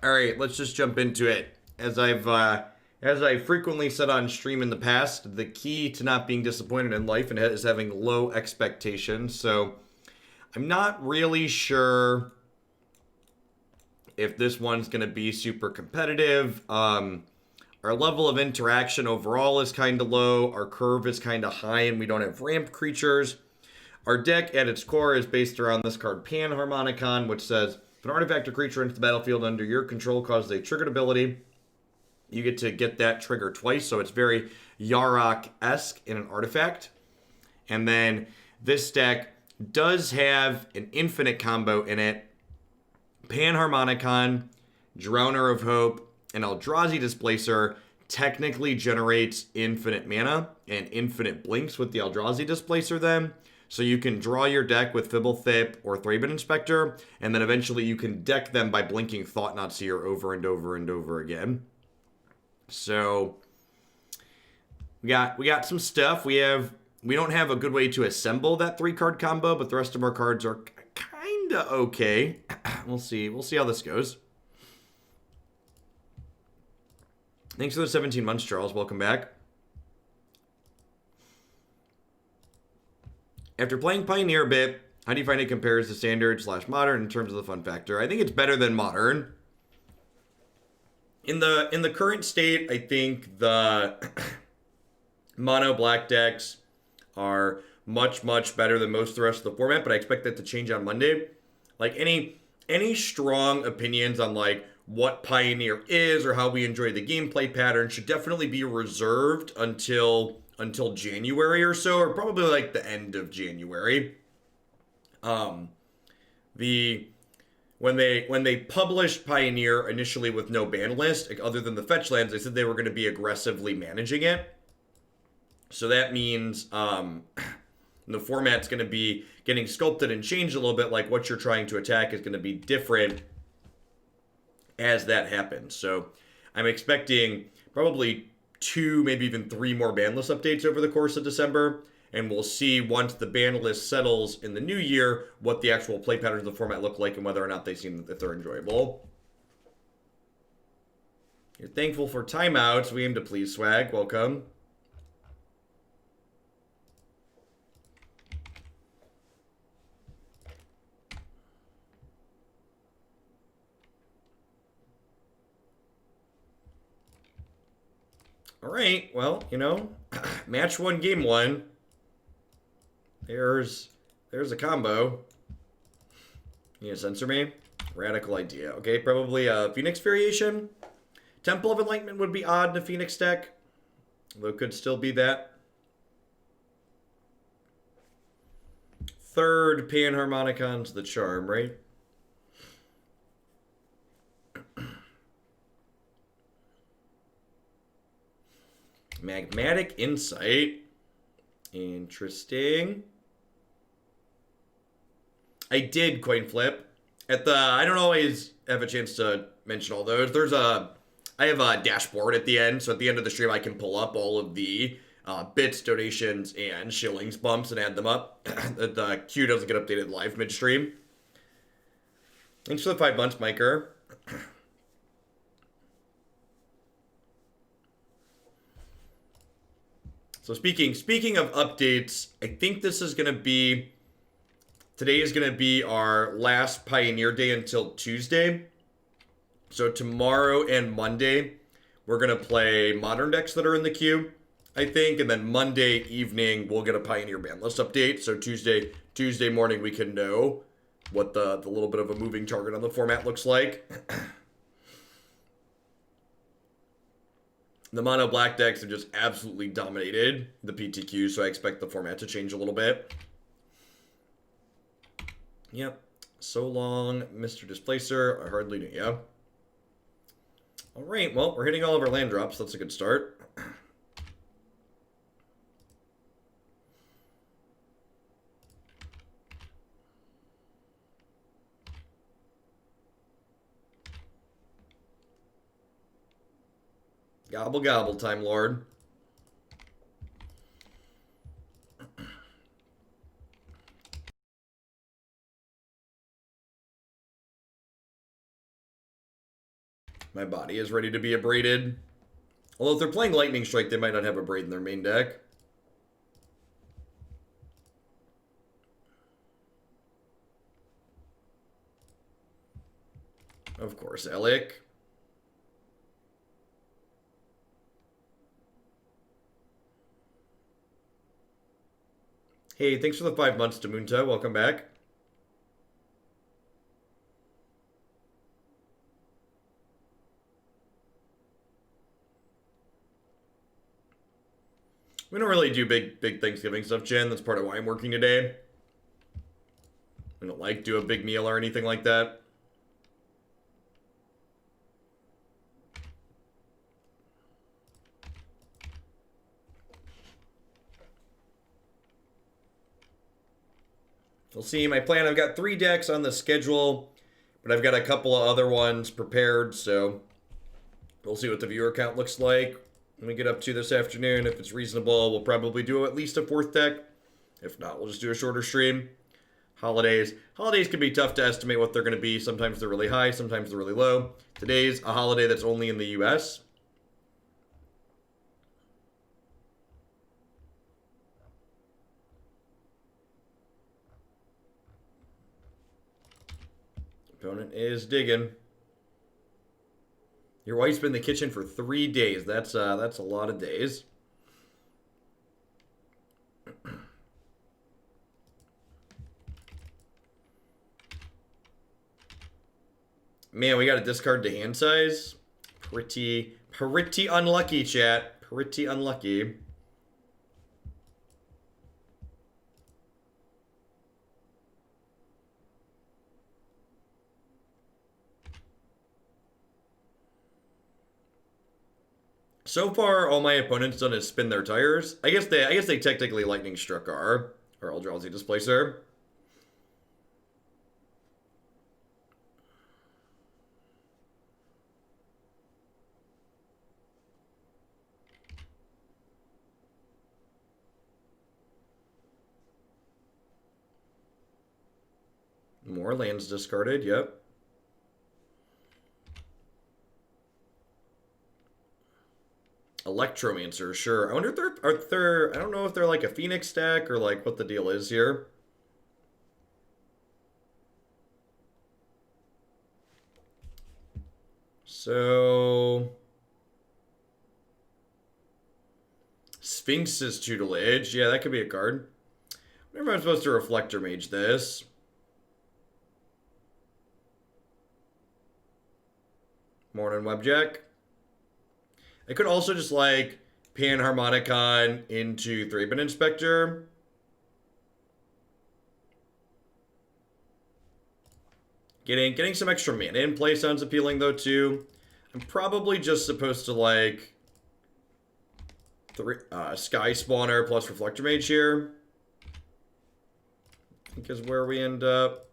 All right, let's just jump into it. As I frequently said on stream in the past, the key to not being disappointed in life and is having low expectations. So I'm not really sure if this one's going to be super competitive. Our level of interaction overall is kind of low. Our curve is kind of high, and we don't have ramp creatures. Our deck at its core is based around this card Panharmonicon, which says if an artifact or creature enters the battlefield under your control causes a triggered ability, you get to get that trigger twice. So it's very Yarok-esque in an artifact. And then this deck does have an infinite combo in it. Panharmonicon, Drowner of Hope, and Eldrazi Displacer technically generates infinite mana and infinite blinks with the Eldrazi Displacer then. So you can draw your deck with Fblthp or Thraben Inspector, and then eventually you can deck them by blinking Thought-Knot Seer over and over and over again. So we got some stuff. We don't have a good way to assemble that 3-card combo, but the rest of our cards are kinda okay. We'll see how this goes. Thanks for the 17 months, Charles. Welcome back. After playing Pioneer a bit, how do you find it compares to Standard / Modern in terms of the fun factor? I think it's better than Modern. In the current state, I think the mono black decks are much better than most of the rest of the format, but I expect that to change on Monday. Like any strong opinions on like what Pioneer is or how we enjoy the gameplay pattern should definitely be reserved until January or so, or probably like the end of January. When they published Pioneer initially with no ban list, other than the fetch lands, they said they were going to be aggressively managing it. So that means the format's going to be getting sculpted and changed a little bit. Like what you're trying to attack is going to be different as that happens. So I'm expecting probably 2, maybe even 3 more ban list updates over the course of December. And we'll see once the ban list settles in the new year what the actual play patterns of the format look like and whether or not they seem if they're enjoyable. You're thankful for timeouts. We aim to please, Swag. Welcome. All right, well, you know, match 1, game 1. There's a combo. You gonna censor me? Radical idea. Okay, probably a Phoenix variation. Temple of Enlightenment would be odd in a Phoenix deck, though it could still be that. 3rd Panharmonicon's the charm, right? Magmatic Insight. Interesting. I did coin flip. I don't always have a chance to mention all those. I have a dashboard at the end, so at the end of the stream I can pull up all of the bits, donations, and shillings bumps and add them up. The queue doesn't get updated live mid-stream. Thanks for the 5 months, Miker. So speaking of updates, I think this is going to be... Today is going to be our last Pioneer Day until Tuesday. So tomorrow and Monday, we're going to play Modern decks that are in the queue, I think. And then Monday evening, we'll get a Pioneer ban list update. So Tuesday morning, we can know what the little bit of a moving target on the format looks like. The mono black decks have just absolutely dominated the PTQ, so I expect the format to change a little bit. Yep. So long, Mr. Displacer. I hardly knew you. All right, well, we're hitting all of our land drops. That's a good start. Gobble, gobble, Time Lord. My body is ready to be abraded. Although if they're playing Lightning Strike, they might not have a Braid in their main deck. Of course, Alec. Hey, thanks for the 5 months to Munta. Welcome back. We don't really do big Thanksgiving stuff, Jen. That's part of why I'm working today. We don't like do a big meal or anything like that. We'll see. My plan, I've got 3 decks on the schedule, but I've got a couple of other ones prepared, so we'll see what the viewer count looks like when we get up to this afternoon. If it's reasonable, we'll probably do at least a 4th deck. If not, we'll just do a shorter stream. Holidays. Holidays can be tough to estimate what they're going to be. Sometimes they're really high, sometimes they're really low. Today's a holiday that's only in the US. Opponent is digging. Your wife's been in the kitchen for 3 days. That's a lot of days. Man, we got a discard to hand size. Pretty unlucky, chat. Pretty unlucky. So far, all my opponents done is spin their tires. I guess they technically Lightning Struck our Eldrazi Displacer. More lands discarded, yep. Electromancer, sure. I wonder if they're I don't know if they're like a Phoenix deck or like what the deal is here. So Sphinx's Tutelage, yeah, that could be a card. I wonder if I'm supposed to Reflector Mage this. Morning Webjack. I could also just like Panharmonicon into Thraben Inspector. Getting some extra mana in play sounds appealing though too. I'm probably just supposed to like Skyspawner plus Reflector Mage here. I think is where we end up.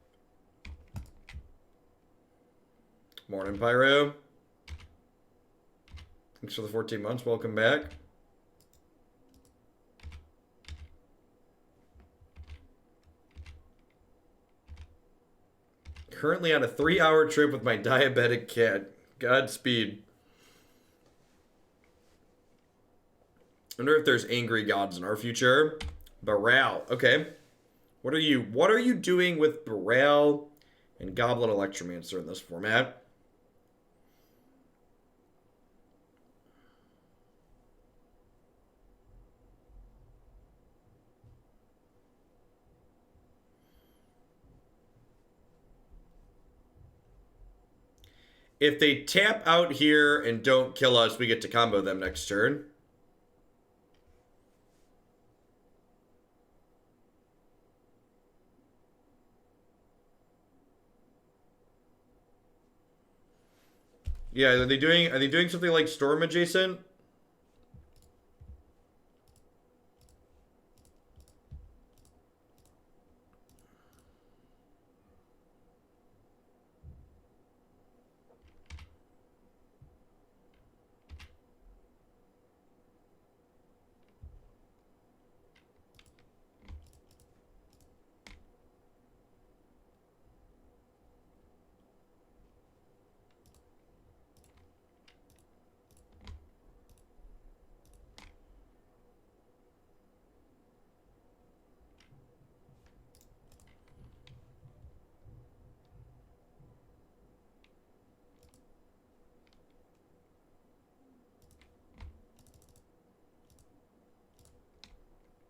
Morning Pyro. Thanks for the 14 months. Welcome back. Currently on a 3-hour trip with my diabetic cat. Godspeed. I wonder if there's angry gods in our future. Baral. Okay. What are you doing with Baral and Goblin Electromancer in this format? If they tap out here and don't kill us, we get to combo them next turn. Yeah, are they doing something like Storm adjacent?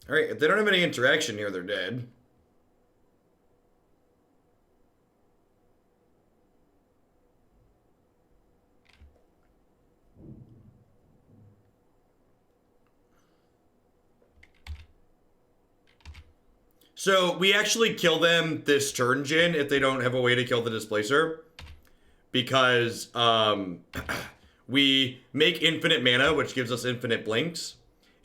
Alright, if they don't have any interaction here, they're dead. So we actually kill them this turn, Jin, if they don't have a way to kill the Displacer. Because we make infinite mana, which gives us infinite blinks.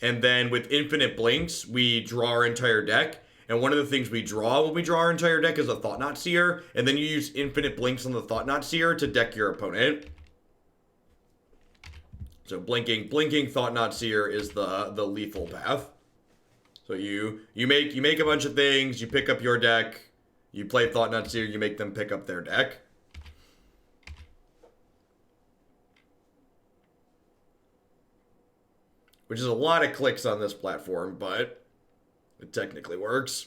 And then with infinite blinks, we draw our entire deck. And one of the things we draw when we draw our entire deck is a Thought-Knot Seer. And then you use infinite blinks on the Thought-Knot Seer to deck your opponent. So blinking Thought-Knot Seer is the lethal path. So you make a bunch of things, you pick up your deck, you play Thought-Knot Seer, you make them pick up their deck. Which is a lot of clicks on this platform, but it technically works.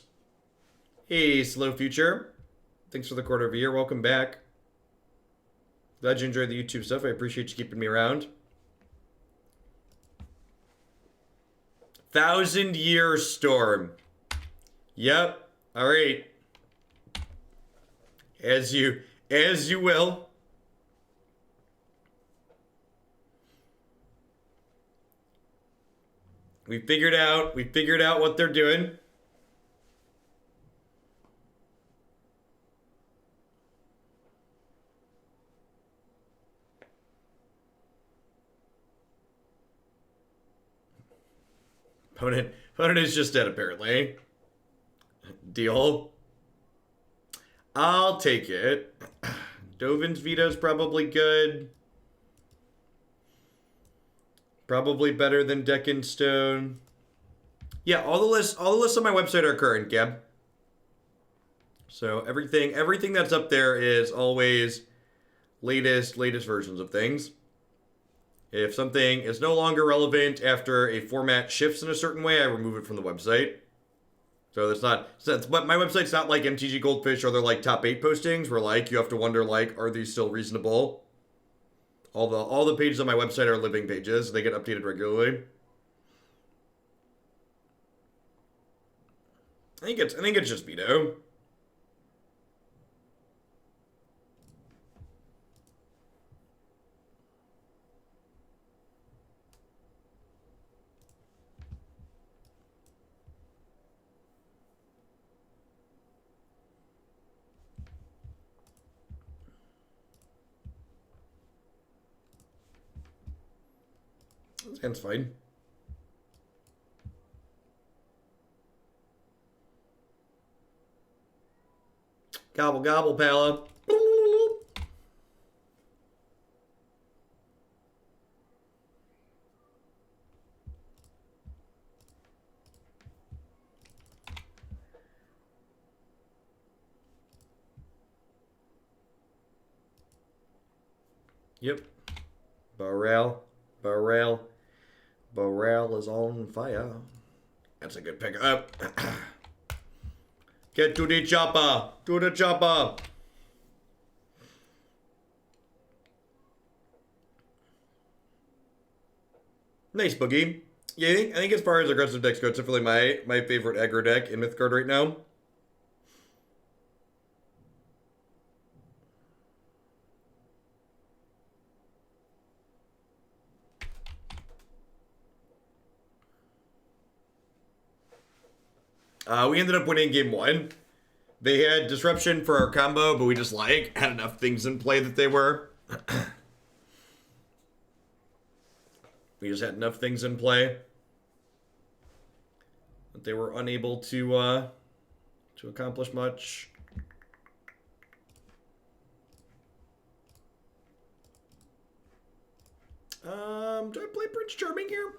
Hey, Slow Future. Thanks for the quarter of a year. Welcome back. Glad you enjoyed the YouTube stuff. I appreciate you keeping me around. 1,000-Year Storm. Yep. All right. As you will. We figured out what they're doing. Opponent is just dead, apparently. Deal. I'll take it. Dovin's Veto's probably good. Probably better than Deck in Stone. Yeah, all the lists on my website are current, Gab. So everything that's up there is always latest versions of things. If something is no longer relevant after a format shifts in a certain way, I remove it from the website. So but my website's not like MTG Goldfish or they're like top 8 postings where like you have to wonder like, are these still reasonable? All the pages on my website are living pages. They get updated regularly. I think it's just Veto. That's fine. Gobble, gobble, Pala. Yep. Barrel is on fire. That's a good pickup. Get to the chopper. To the chopper. Nice, Boogie. Yeah, I think as far as aggressive decks go, it's definitely my favorite aggro deck in Mythgard right now. We ended up winning game 1. They had disruption for our combo, but we just like had enough things in play that they were. We just had enough things in play that they were unable to accomplish much. Do I play Prince Charming here?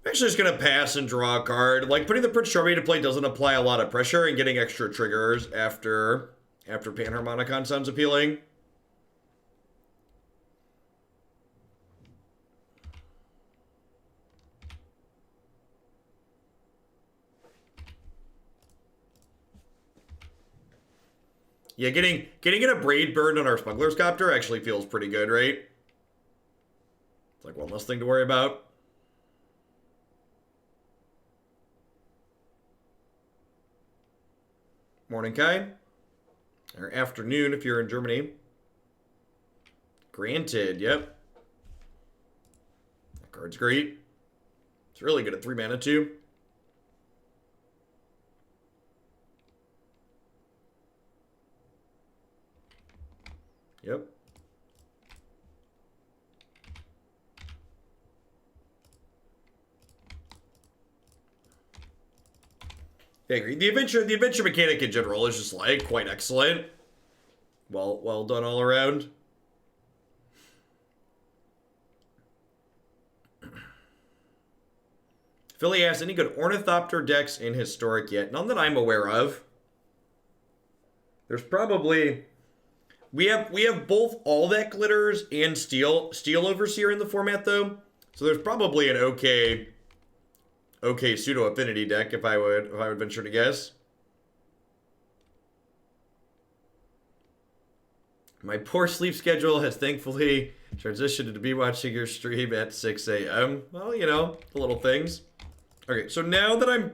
I'm actually just going to pass and draw a card. Like, putting the Prince Charming to play doesn't apply a lot of pressure, and getting extra triggers after Panharmonicon sounds appealing. Yeah, getting a braid burn on our Smuggler's Copter actually feels pretty good, right? It's like one less thing to worry about. Morning, Kai. Or afternoon if you're in Germany. Granted, yep. That card's great. It's really good at 3 mana, too. Yep. I agree. The adventure mechanic in general is just like quite excellent. Well done all around. Philly asks, any good Ornithopter decks in Historic yet? None that I'm aware of. There's probably... We have both all that glitters and steel overseer in the format though. So there's probably an okay pseudo affinity deck if I would venture to guess. My poor sleep schedule has thankfully transitioned to be watching your stream at 6 a.m. Well, you know, the little things. Okay, so now that I'm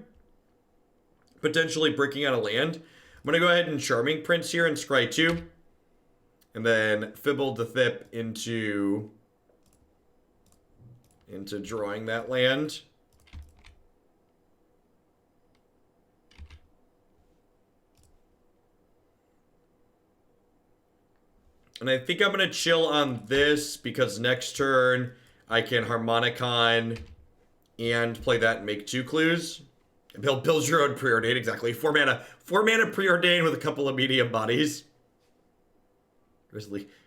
potentially breaking out of land, I'm gonna go ahead and Charming Prince here and scry 2. And then Fblthp into drawing that land. And I think I'm going to chill on this because next turn I can Harmonicon and play that and make 2 clues. Build your own Preordain, exactly. 4 mana Preordain with a couple of medium bodies.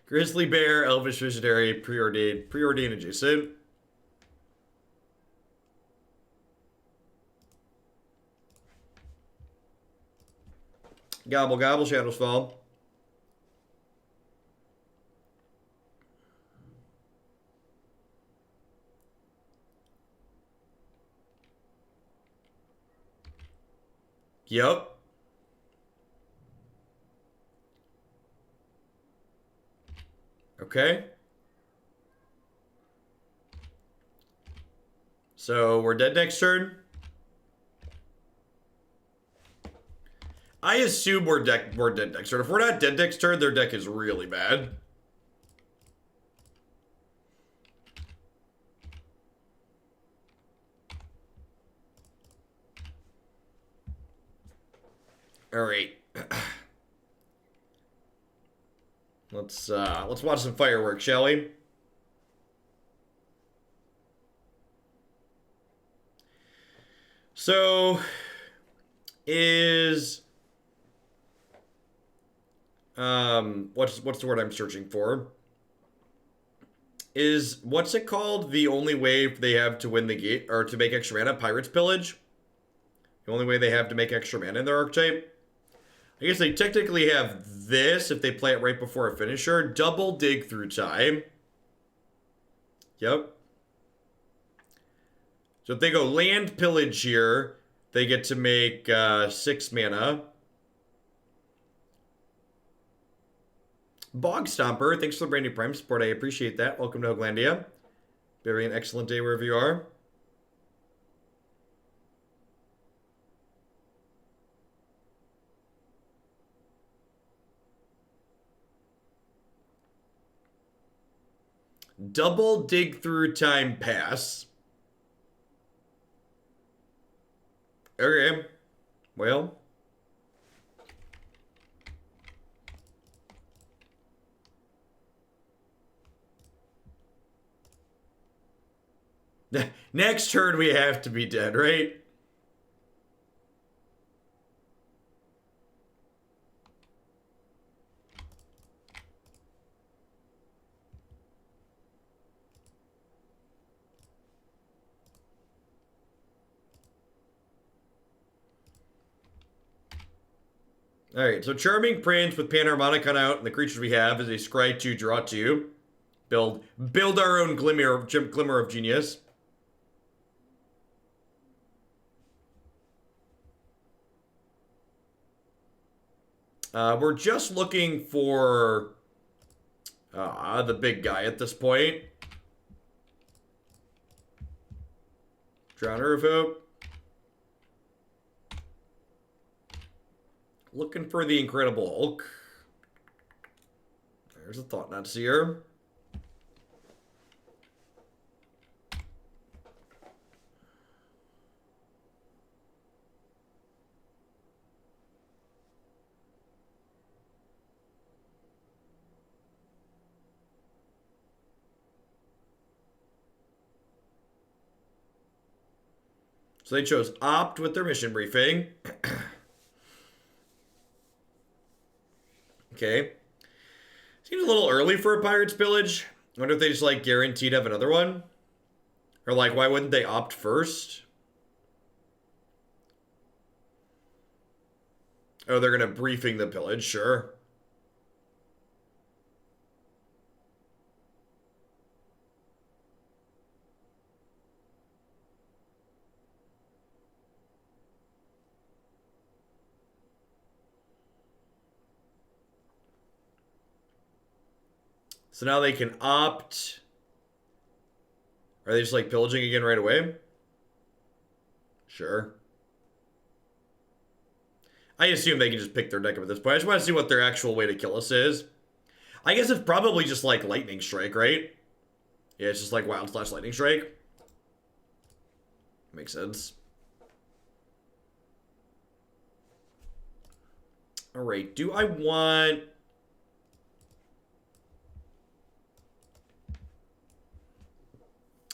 Grizzly Bear, Elvish Visionary, Preordain adjacent. Gobble Gobble, Shadows Fall. Yep. Okay. So we're dead next turn. I assume we're dead next turn. If we're not dead next turn, their deck is really bad. All right. Let's watch some fireworks, shall we? So is what's the word I'm searching for? Is what's it called? The only way they have to win the game or to make extra mana, Pirate's Pillage? The only way they have to make extra mana in their archetype? I guess they technically have this if they play it right before a finisher. Double Dig Through Time. Yep. So if they go land pillage here, they get to make 6 mana. Bog Stomper, thanks for the brand new Prime support. I appreciate that. Welcome to Hoaglandia. Very an excellent day wherever you are. Double Dig Through Time pass. Okay. Well. Next turn we have to be dead, right? Alright, so Charming Prince with Panharmonicon out, and the creatures we have is a scry 2, draw 2. Build our own Glimmer of Genius. We're just looking for the big guy at this point. Drowner of Hope. Looking for the Incredible Hulk. There's a Thought-Knot Seer. So they chose Opt with their mission briefing. Okay. Seems a little early for a Pirate's Pillage. I wonder if they just, like, guaranteed have another one? Or, like, why wouldn't they opt first? Oh, they're gonna briefing the pillage, sure. So now they can opt. Are they just like pillaging again right away? Sure. I assume they can just pick their deck up at this point. I just want to see what their actual way to kill us is. I guess it's probably just like Lightning Strike, right? Yeah, it's just like Wild / Lightning Strike. Makes sense. Alright, do I want...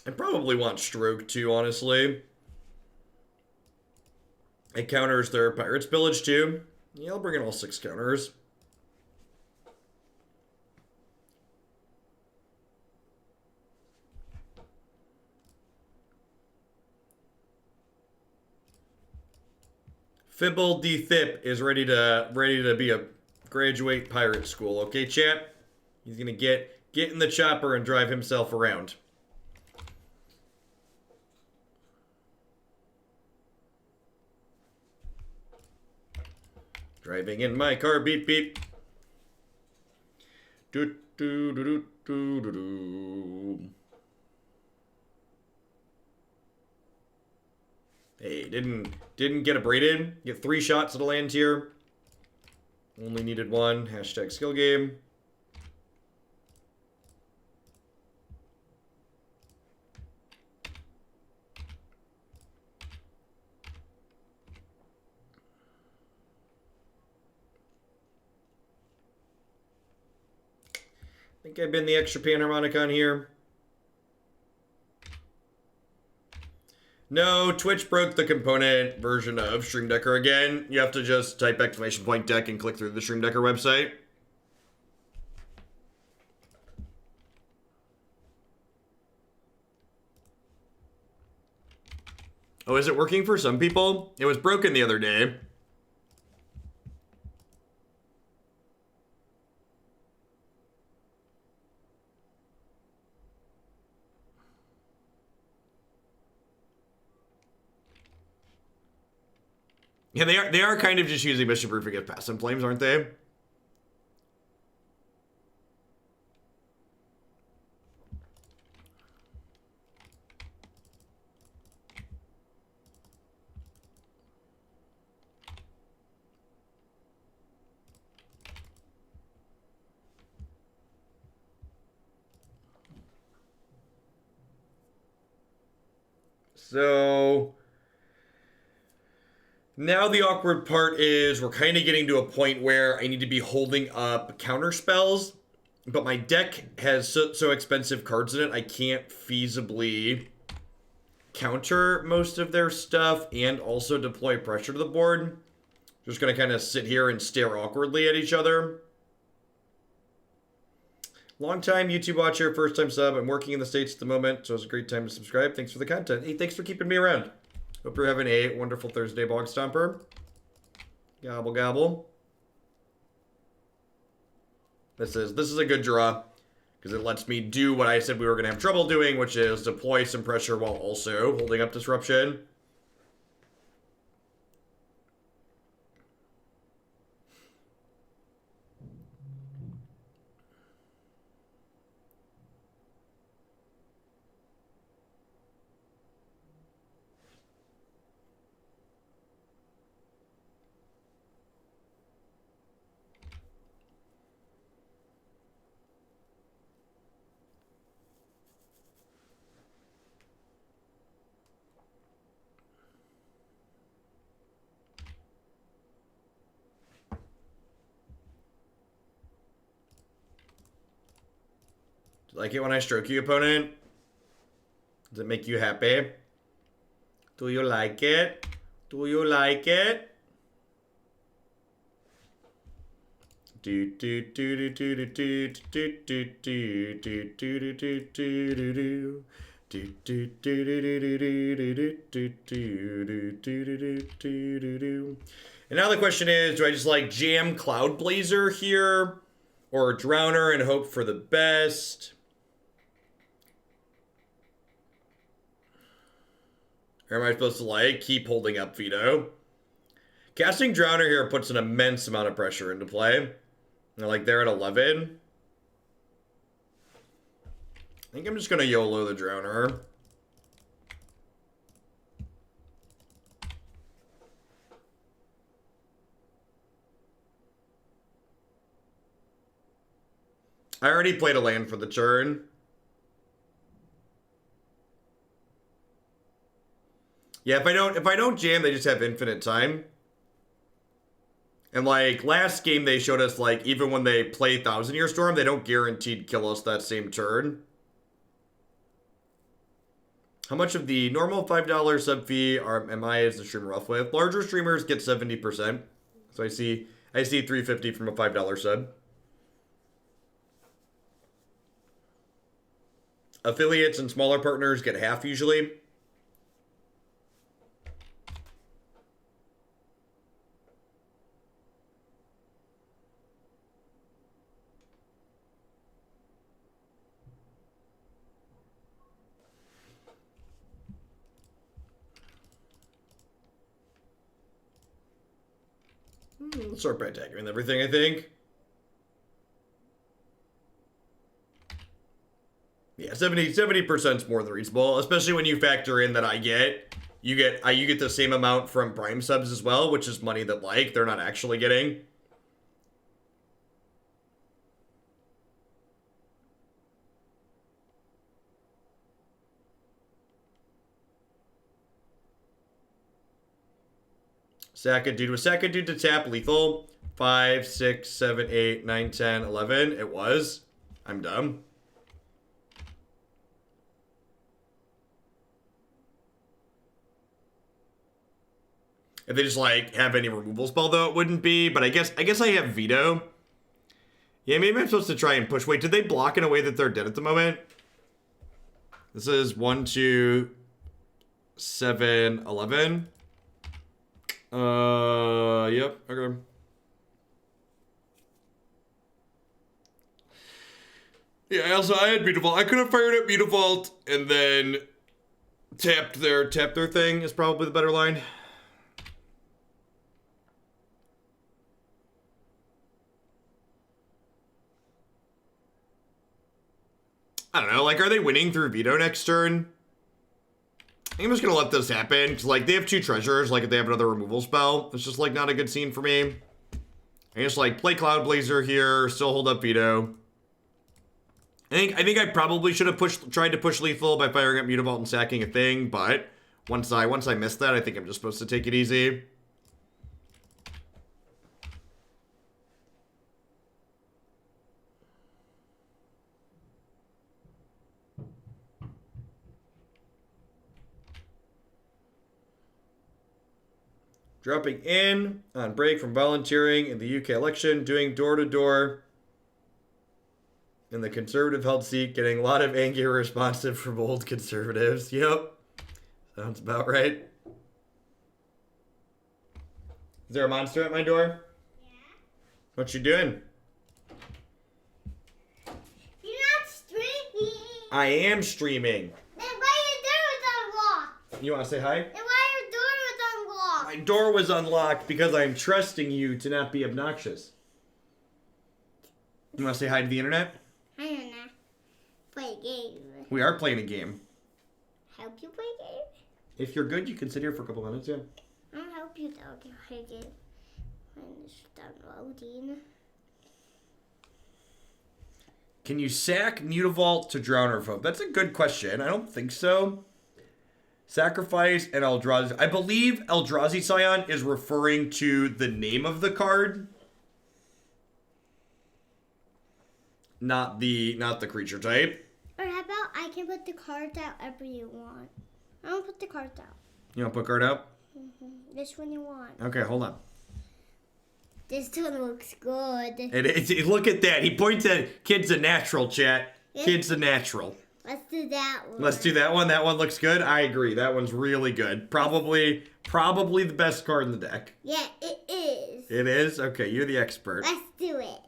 I probably want Stroke too, honestly. It counters their Pirate's Pillage too. Yeah, I'll bring in all 6 counters. Fblthp is ready to be a graduate pirate school. Okay, chat? He's gonna get in the chopper and drive himself around. Driving in my car, beep beep. Do do do do do do do. Hey, didn't get abraded. Get 3 shots at a land tier. Only needed 1. Hashtag skill game. I think I've been the extra Panharmonicon here. No, Twitch broke the component version of Stream Decker again. You have to just type !deck and click through the Stream Decker website. Oh, is it working for some people? It was broken the other day. Yeah, they are kind of just using Mission Proofing as passive flames, aren't they? So now the awkward part is we're kind of getting to a point where I need to be holding up counter spells, but my deck has so expensive cards in it, I can't feasibly counter most of their stuff and also deploy pressure to the board. Just gonna kind of sit here and stare awkwardly at each other. Long time YouTube watcher, first time sub. I'm working in the States at the moment, so it's a great time to subscribe. Thanks for the content. Hey, thanks for keeping me around. Hope you're having a wonderful Thursday, Bog Stomper. Gobble, gobble. This is a good draw, because it lets me do what I said we were going to have trouble doing, which is deploy some pressure while also holding up Disruption. Like it when I stroke you, opponent? Does it make you happy? Do you like it? Do you like it? Do do do do do do do do do do do do do do. And now the question is, do I just like jam Cloudblazer here or Drowner and hope for the best? Or am I supposed to like keep holding up Veto? Casting Drowner here puts an immense amount of pressure into play. Like they're at 11. I think I'm just gonna YOLO the Drowner. I already played a land for the turn. Yeah, if I don't jam, they just have infinite time. And like last game they showed us like even when they play Thousand Year Storm, they don't guaranteed kill us that same turn. How much of the normal $5 sub fee am I as the streamer off with? Larger streamers get 70%. So I see $3.50 from a $5 sub. Affiliates and smaller partners get half usually. Let's start by attacking everything, I think. Yeah, 70% is more than reasonable, especially when you factor in that you get the same amount from Prime subs as well, which is money that like they're not actually getting. Sack a dude. Was sack a dude to tap lethal? 5, 6, 7, 8, 9, 10, 11. It was. I'm dumb. If they just like have any removal spell though, it wouldn't be. But I guess I have Veto. Yeah, maybe I'm supposed to try and push. Wait, did they block in a way that they're dead at the moment? This is 1, 2, 7, 11. Yep, okay. Yeah, I had Mutavault. I could have fired up Mutavault and then tapped their thing is probably the better line. I don't know, like, are they winning through Veto next turn? I think I'm just gonna let this happen, because, like, they have 2 treasures, like, if they have another removal spell, it's just, like, not a good scene for me. I just, like, play Cloudblazer here, still hold up Veto. I think I probably should have tried to push lethal by firing up Mutavault and sacking a thing, but once I missed that, I think I'm just supposed to take it easy. Dropping in on break from volunteering in the UK election, doing door-to-door in the conservative-held seat, getting a lot of angry responsive from old conservatives. Yep. Sounds about right. Is there a monster at my door? Yeah. What you doing? You're not streaming. I am streaming. Then why your door was unlocked? You want to say hi? Then why your door was unlocked? My door was unlocked because I'm trusting you to not be obnoxious. You want to say hi to the internet? I don't know. Play a game. We are playing a game. Help you play a game? If you're good, you can sit here for a couple minutes, yeah. I'll help you though. Play a game. When it's done loading. Can you sack Mutavault to Drowner Folk? That's a good question. I don't think so. Sacrifice and Eldrazi. I believe Eldrazi Scion is referring to the name of the card. Not the creature type. can put the cards out ever you want. I don't put the cards out. You want to put card out? This one you want. Okay, hold on. This one looks good. Look at that. He points at kid's a natural, chat. Kid's a natural. Let's do that one. Let's do that one. That one looks good. I agree. That one's really good. Probably the best card in the deck. Yeah, it is. It is? Okay, you're the expert. Let's do it.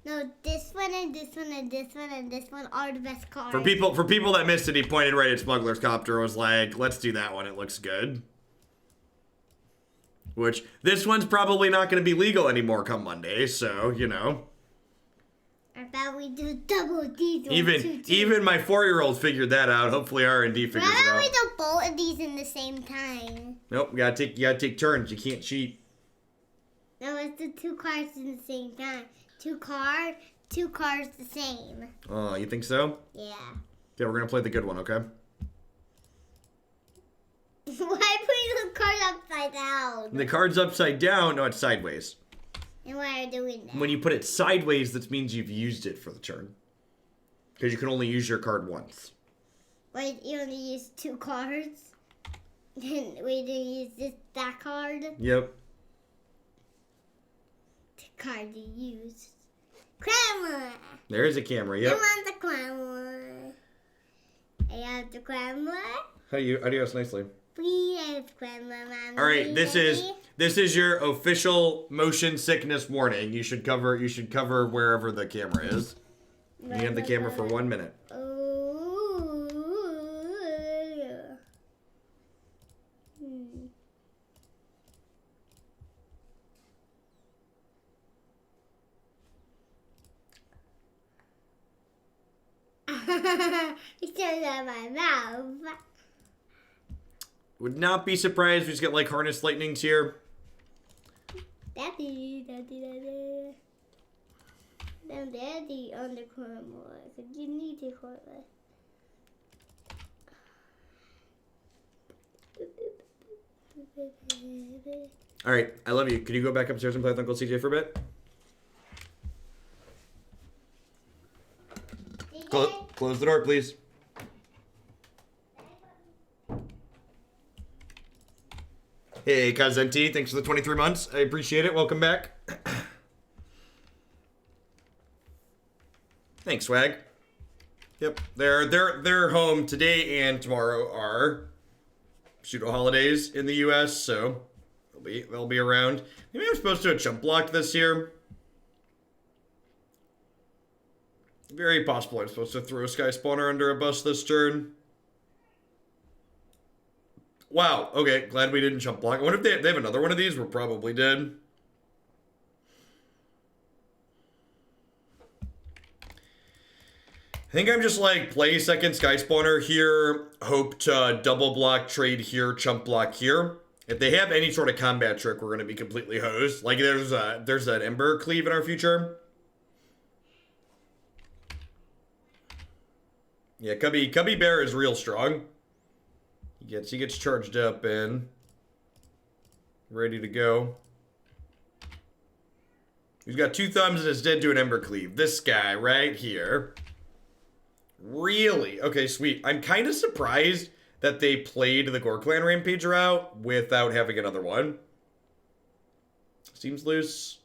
No, this one and this one and this one and this one are the best cards. For people that missed it, he pointed right at Smuggler's Copter and was like, let's do that one. It looks good. Which, this one's probably not going to be legal anymore come Monday, so, you know. I thought we do double these. Even my 4-year-old figured that out. Hopefully R&D figures it out. Why don't we do both of these in the same time? Nope, you gotta take turns. You can't cheat. No, let's do 2 cards in the same time. 2 cards the same. Oh, you think so? Yeah. Okay, we're gonna play the good one, okay? Why putting the card upside down? The card's upside down. No, it's sideways. And why are you doing that? When you put it sideways, that means you've used it for the turn. Because you can only use your card once. Wait, you only use 2 cards? Then we didn't use that card? Yep. The card you used. Camera! There is a camera, yep. I want the camera. I have the camera. Adios nicely. We have the camera, Mommy. All right, this is your official motion sickness warning. You should cover wherever the camera is. You have the camera for 1 minute. It's still out my mouth. Would not be surprised if we just get like Harness Lightnings here. Daddy. Then Daddy on the corner. Because you need to hold it. Alright, I love you. Could you go back upstairs and play with Uncle CJ for a bit? Close the door, please. Hey, Kazenti, thanks for the 23 months. I appreciate it. Welcome back. Thanks, Swag. Yep, they're home today and tomorrow are pseudo holidays in the U.S., so they'll be around. Maybe I'm supposed to have jump blocked this year. Very possible I'm supposed to throw Skyspawner under a bus this turn. Wow, okay, glad we didn't jump block. I wonder if they have another one of these. We're probably dead. I think I'm just like, play second Skyspawner here, hope to double block, trade here, chump block here. If they have any sort of combat trick, we're going to be completely hosed. Like, there's an Ember Cleave in our future. Yeah, Cubby Bear is real strong. He gets charged up and ready to go. He's got 2 thumbs and is dead to an Ember Cleave. This guy right here. Really? Okay, sweet. I'm kind of surprised that they played the Gore Clan Rampager out without having another one. Seems loose.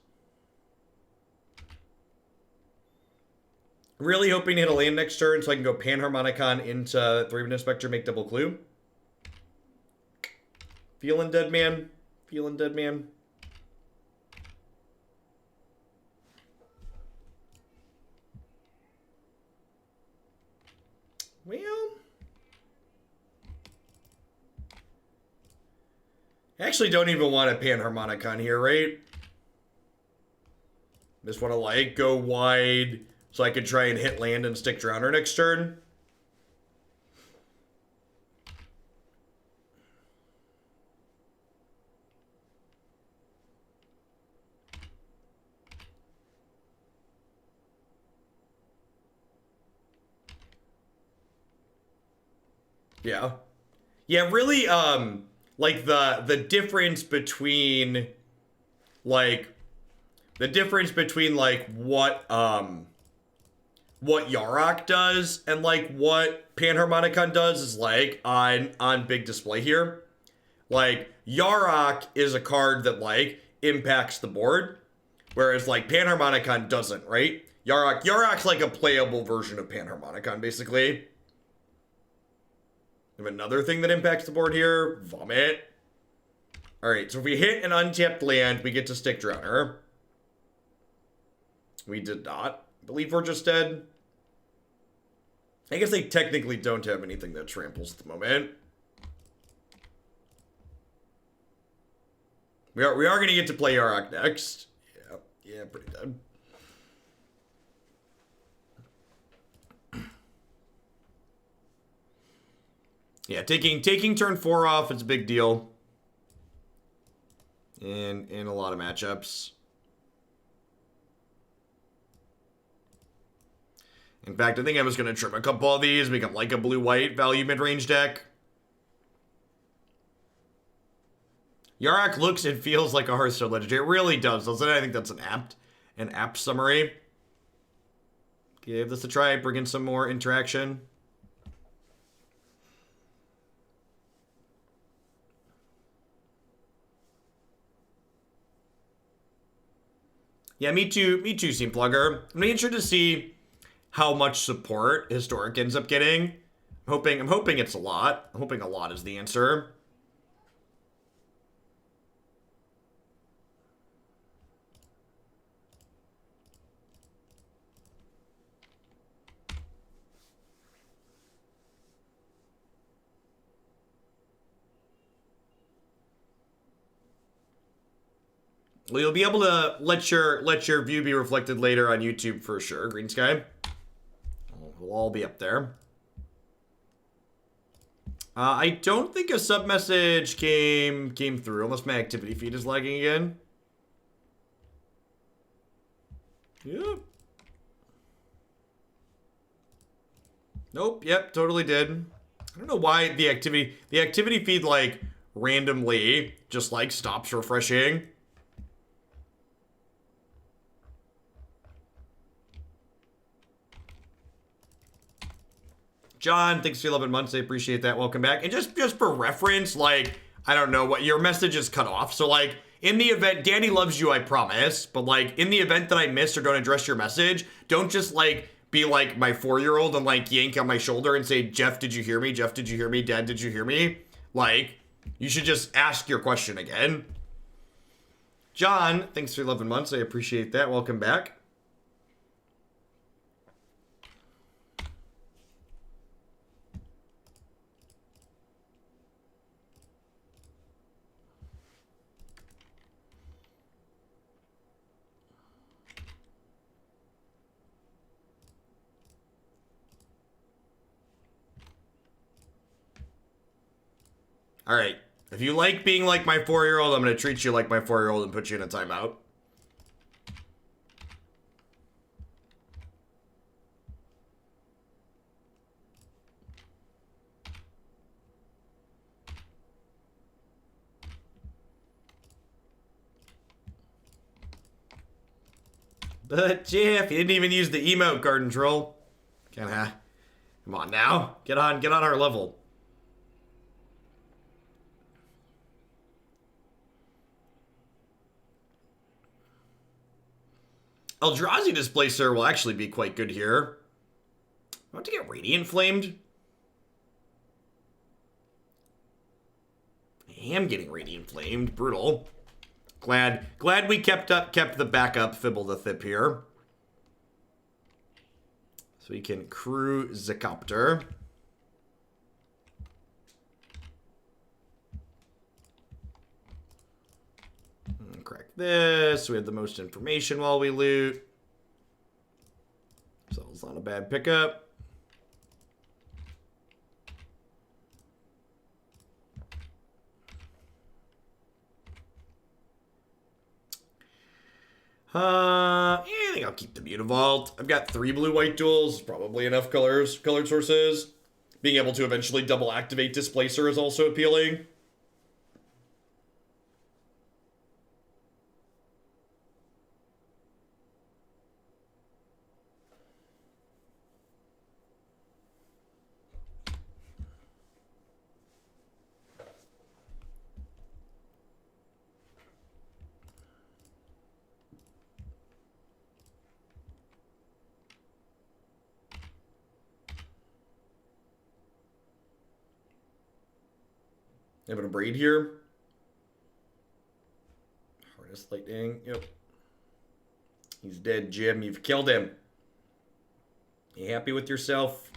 Really hoping to hit a land next turn so I can go Panharmonicon into Thraben Inspector, make double clue. Feeling dead, man. Feeling dead, man. Well, I actually don't even want a Panharmonicon here, right? Just want to, like, go wide so I could try and hit land and stick Drowner next turn. Yeah. Yeah, really, like, the difference between, like, what what Yarok does and like what Panharmonicon does is like on big display here. Like Yarok is a card that like impacts the board, whereas like Panharmonicon doesn't, right? Yarok's like a playable version of Panharmonicon, basically. We have another thing that impacts the board here. Vomit. Alright, so if we hit an untapped land, we get to stick Drowner. We did not. I believe we're just dead. I guess they technically don't have anything that tramples at the moment. We are going to get to play Yarok next. Yeah, pretty dead. Yeah, taking turn 4 off is a big deal. In a lot of matchups. In fact, I think I was going to trim a couple of these, become like a blue-white value mid-range deck. Yarok looks and feels like a Hearthstone Legendary. It really does, doesn't it? I think that's an apt summary. Give this a try, bring in some more interaction. Yeah, me too, Seam Plugger. I'm interested to see how much support Historic ends up getting. I'm hoping it's a lot. I'm hoping a lot is the answer. Well, you'll be able to let your view be reflected later on YouTube for sure, Green Sky. We'll all be up there. I don't think a sub message came through unless my activity feed is lagging again. Yep. Nope. Yep. Totally did. I don't know why the activity feed like randomly just like stops refreshing. John, thanks for 11 months. I appreciate that. Welcome back. And just for reference, like, I don't know what your message is cut off. So, like, in the event, Danny loves you, I promise. But, like, in the event that I miss or don't address your message, don't just, like, be like my 4-year-old and, like, yank on my shoulder and say, Jeff, did you hear me? Jeff, did you hear me? Dad, did you hear me? Like, you should just ask your question again. John, thanks for 11 months. I appreciate that. Welcome back. All right. If you like being like my 4-year-old, I'm going to treat you like my 4-year-old and put you in a timeout. But Jeff, you didn't even use the emote, Garden Troll. Come on now. Get on our level. Eldrazi Displacer will actually be quite good here. I want to get Radiant Flamed. I am getting Radiant Flamed. Brutal. Glad we kept the backup Fblthp here. So we can crew the Copter. Crack this. We have the most information while we loot. So it's not a bad pickup. I think I'll keep the Mutavault. I've got 3 blue-white duels. Probably enough colored sources. Being able to eventually double activate Displacer is also appealing. Having a braid here. Harness lightning. Yep. He's dead, Jim. You've killed him. You happy with yourself?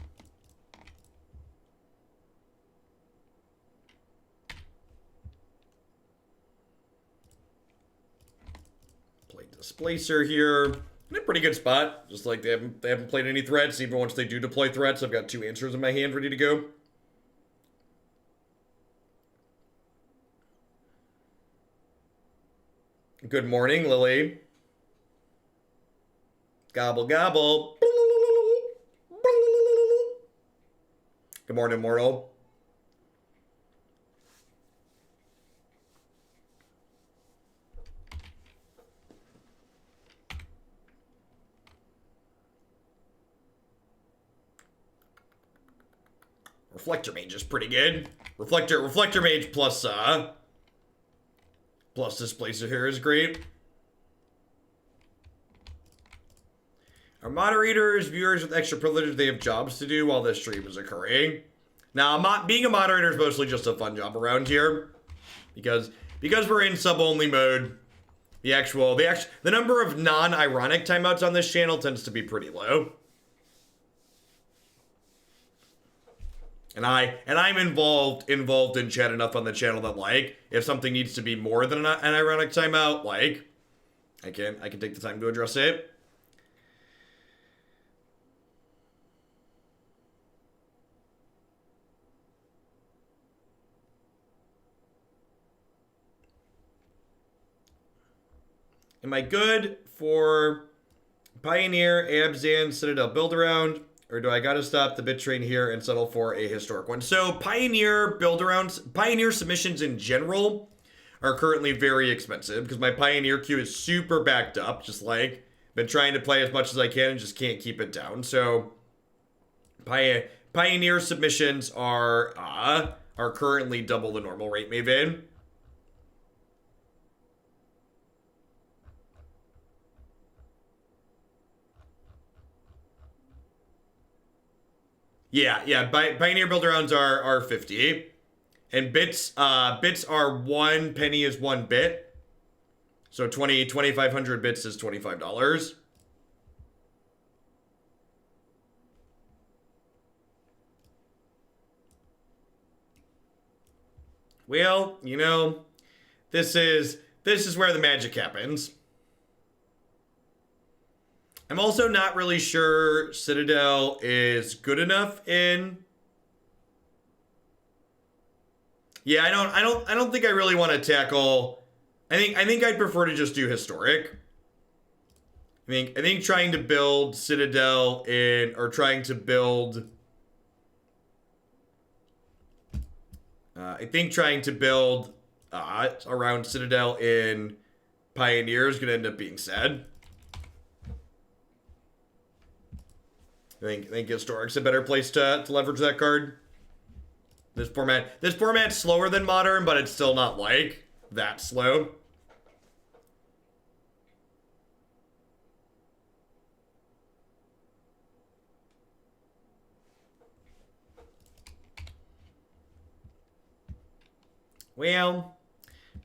Play Displacer here. In a pretty good spot. Just like they haven't played any threats. Even once they do deploy threats, I've got 2 answers in my hand ready to go. Good morning, Lily. Gobble, gobble. Good morning, mortal. Reflector Mage is pretty good. Reflector Mage plus Displacer here is great. Our moderators, viewers with extra privileges, they have jobs to do while this stream is occurring. Now, being a moderator is mostly just a fun job around here. Because we're in sub-only mode, the number of non-ironic timeouts on this channel tends to be pretty low. And I'm involved in chat enough on the channel that, like, if something needs to be more than an ironic timeout, like, I can take the time to address it. Am I good for Pioneer, Abzan, Citadel build-around? Or do I gotta stop the bit train here and settle for a historic one? So Pioneer build-arounds, Pioneer submissions in general are currently very expensive because my Pioneer queue is super backed up. Just like, been trying to play as much as I can and just can't keep it down. So Pioneer submissions are currently double the normal rate, Maven. Yeah. Pioneer build-arounds are 50. And bits are 1 penny is 1 bit. So 2,500 bits is $25. Well, you know, this is where the magic happens. I'm also not really sure Citadel is good enough in. Yeah, I don't think I really want to tackle. I think I'd prefer to just do historic. I think trying to build Citadel in, or trying to build. I think trying to build around Citadel in Pioneer is gonna end up being sad. I think Historic's a better place to leverage that card. This format's slower than Modern, but it's still not, like, that slow. Well,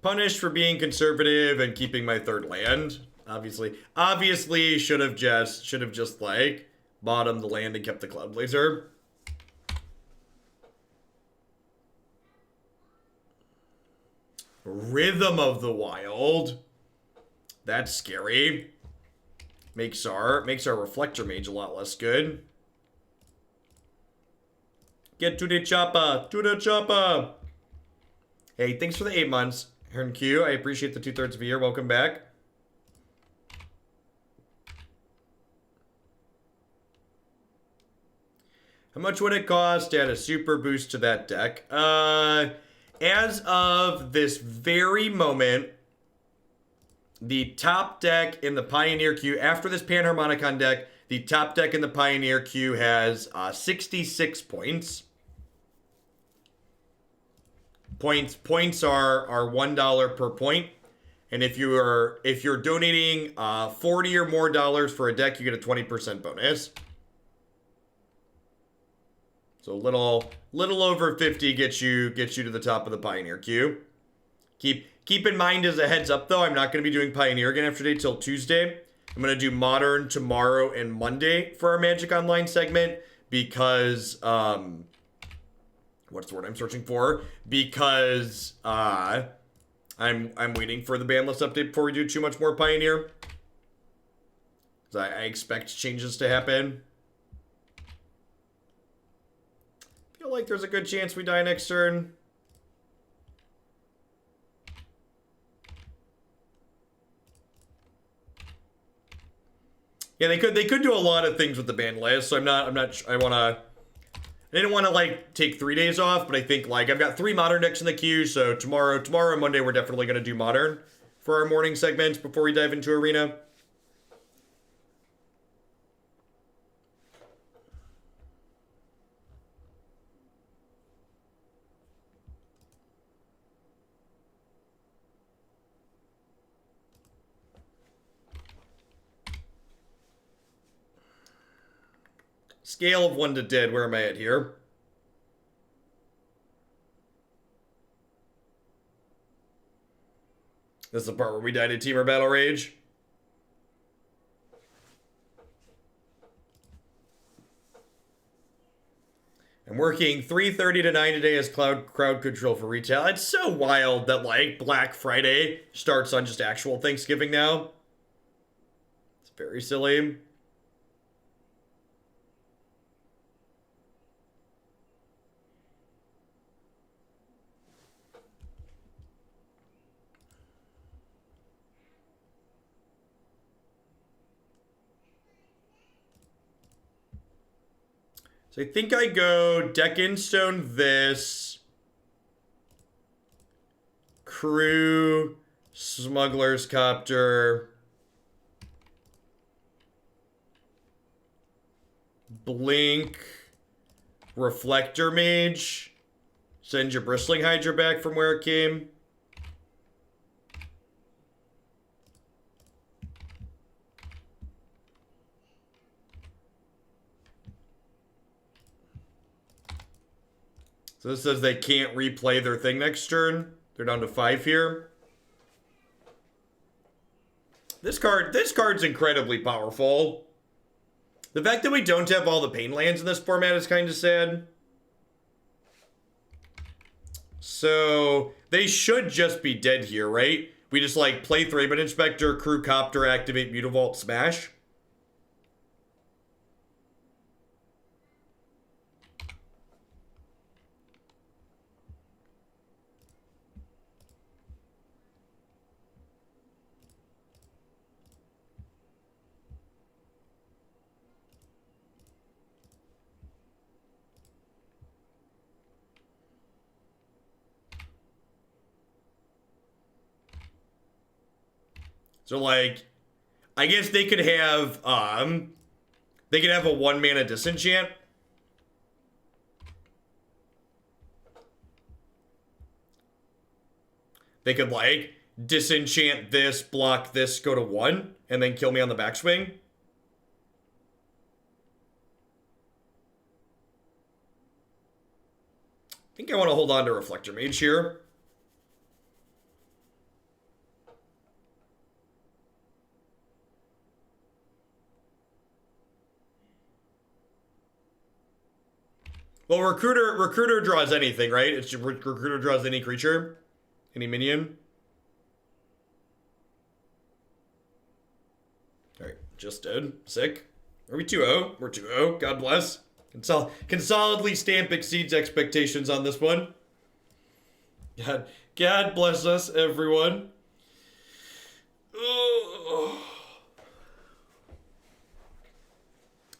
punished for being conservative and keeping my 3rd land. Obviously should have just, like, bottomed the land and kept the Cloudblazer. Rhythm of the Wild. That's scary. Makes our Reflector Mage a lot less good. Get to the chopper. To the chopper. Hey, thanks for the 8 months. Hearn Q, I appreciate the 2/3 of a year. Welcome back. How much would it cost to add a super boost to that deck? As of this very moment, the top deck in the Pioneer queue, after this Panharmonicon deck, the top deck in the Pioneer queue has 66 points. Points are $1 per point. And if you're donating $40 or more for a deck, you get a 20% bonus. So little over 50 gets you to the top of the Pioneer queue. Keep in mind as a heads up though, I'm not going to be doing Pioneer again after today till Tuesday. I'm going to do Modern tomorrow and Monday for our Magic Online segment because what's the word I'm searching for? Because I'm waiting for the ban list update before we do too much more Pioneer. So I expect changes to happen. Feel like there's a good chance we die next turn. Yeah, they could do a lot of things with the ban list. So I didn't want to like take 3 days off, but I think like I've got 3 modern decks in the queue. So tomorrow and Monday we're definitely going to do modern for our morning segment before we dive into arena. Scale of 1 to dead, where am I at here? This is the part where we die to Team or Battle Rage. I'm working 3:30 to 9 today as crowd control for retail. It's so wild that like Black Friday starts on just actual Thanksgiving now. It's very silly. So I think I go Deck in Stone this. Crew, Smuggler's Copter. Blink, Reflector Mage. Send your Bristling Hydra back from where it came. So this says they can't replay their thing next turn. They're down to 5 here. This card's incredibly powerful. The fact that we don't have all the pain lands in this format is kind of sad. So they should just be dead here, right? We just like play Thraben Inspector, Crew Copter, activate Mutavault, smash. So like, I guess they could have a 1-mana disenchant. They could like disenchant this, block this, go to 1, and then kill me on the backswing. I think I want to hold on to Reflector Mage here. Well, Recruiter draws anything, right? It's just, Recruiter draws any creature. Any minion. Alright, just dead. Sick. Are we 2-0? We're 2-0. God bless. Can solidly stamp exceeds expectations on this one. God bless us, everyone. Oh.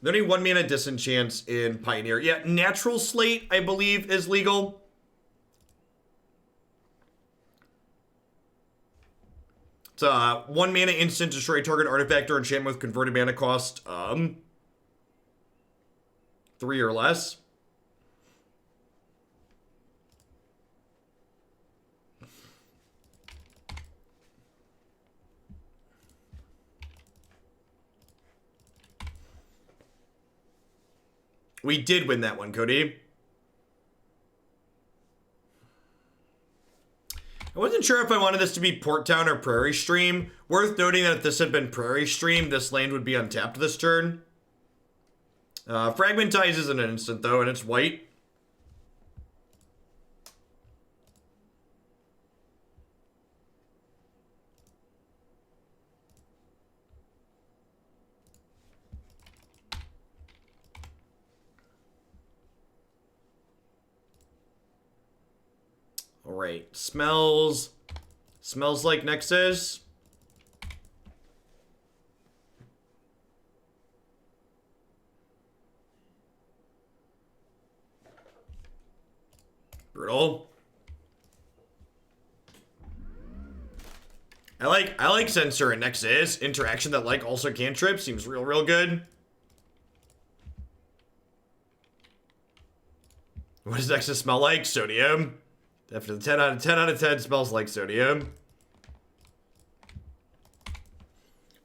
Are there any 1-mana disenchants in Pioneer? Yeah, Natural Slate, I believe, is legal. It's 1-mana instant, destroy target artifact or enchantment with converted mana cost 3 or less. We did win that one, Cody. sure if I wanted this to be Port Town or Prairie Stream. Worth noting that if this had been Prairie Stream, this land would be untapped this turn. Fragmentize isn't an instant though, and it's white. All right, smells like Nexus. Brutal. I like Censor and Nexus. Interaction that like also cantrip seems real good. What does Nexus smell like? Sodium. Definitely 10 out of 10 smells like sodium. I'm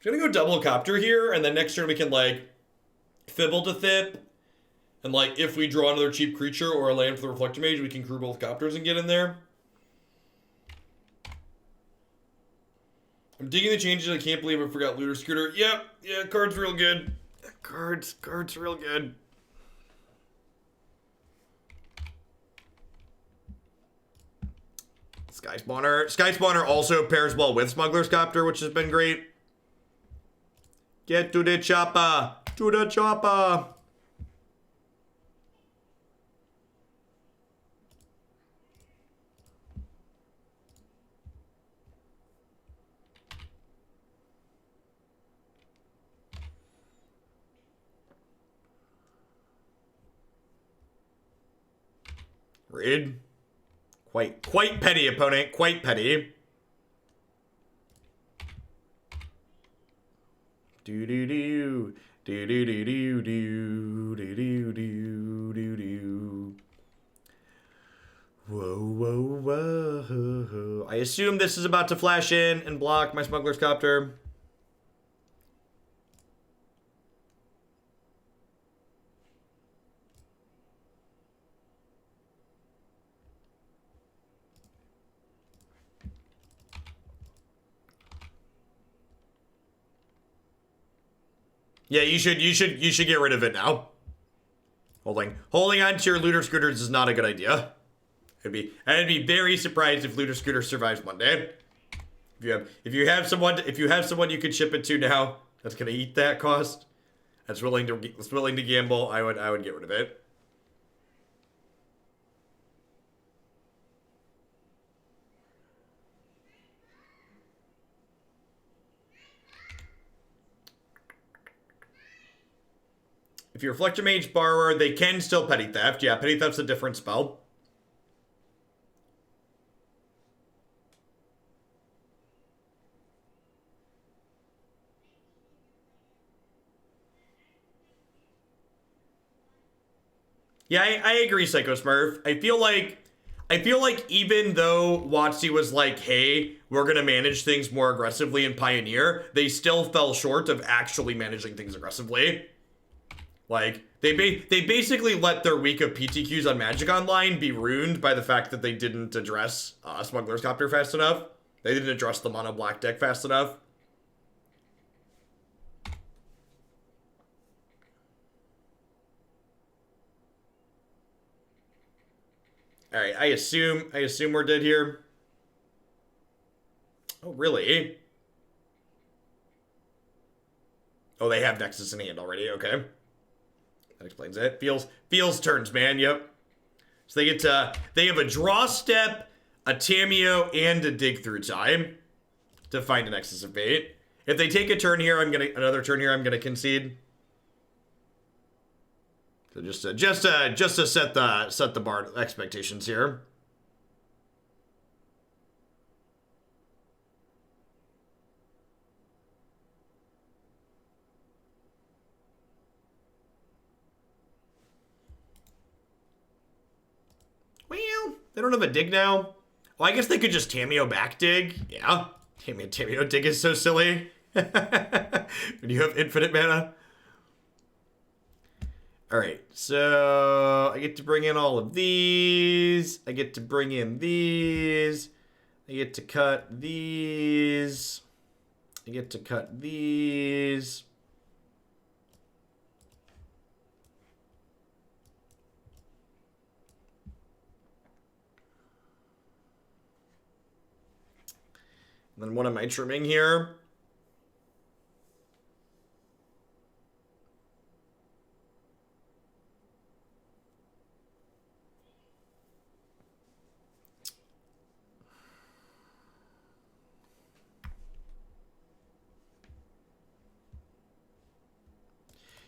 gonna go double Copter here, and then next turn we can like Fblthp. And like, if we draw another cheap creature or a land for the Reflector Mage, we can crew both Copters and get in there. I'm digging the changes. I can't believe I forgot Looter Scooter. Yep, yeah, card's real good. Card's real good. Skyspawner also pairs well with Smuggler's Copter, which has been great. Get to the chopper. To the chopper. Read. Quite petty, opponent. Quite petty. Do do do do do do do do do do do do. Whoa. I assume this is about to flash in and block my Smuggler's Copter. Yeah, you should get rid of it now. Holding on to your Looter Scooters is not a good idea. I'd be very surprised if Looter Scooter survives Monday. If you have someone you could ship it to now that's gonna eat that cost, that's willing to gamble, I would get rid of it. If you're Reflector Mage Borrower, they can still Petty Theft. Yeah, Petty Theft's a different spell. Yeah, I agree, Psycho Smurf. I feel like even though WotC was like, hey, we're gonna manage things more aggressively in Pioneer, they still fell short of actually managing things aggressively. Like, they basically let their week of PTQs on Magic Online be ruined by the fact that they didn't address Smuggler's Copter fast enough. They didn't address the mono black deck fast enough. Alright, I assume we're dead here. Oh, really? Oh, they have Nexus in hand already, okay. That explains it. Feels turns, man. Yep. So they have a draw step, a Tamiyo, and a dig through time to find an Nexus of Fate. If they take a turn here, another turn here, I'm gonna concede. So just to set the bar expectations here. Well, they don't have a dig now. Well, I guess they could just Tamiyo back dig. Yeah. Tamiyo dig is so silly. When you have infinite mana. Alright, so I get to bring in all of these. I get to bring in these. I get to cut these. I get to cut these. And then what am I trimming here?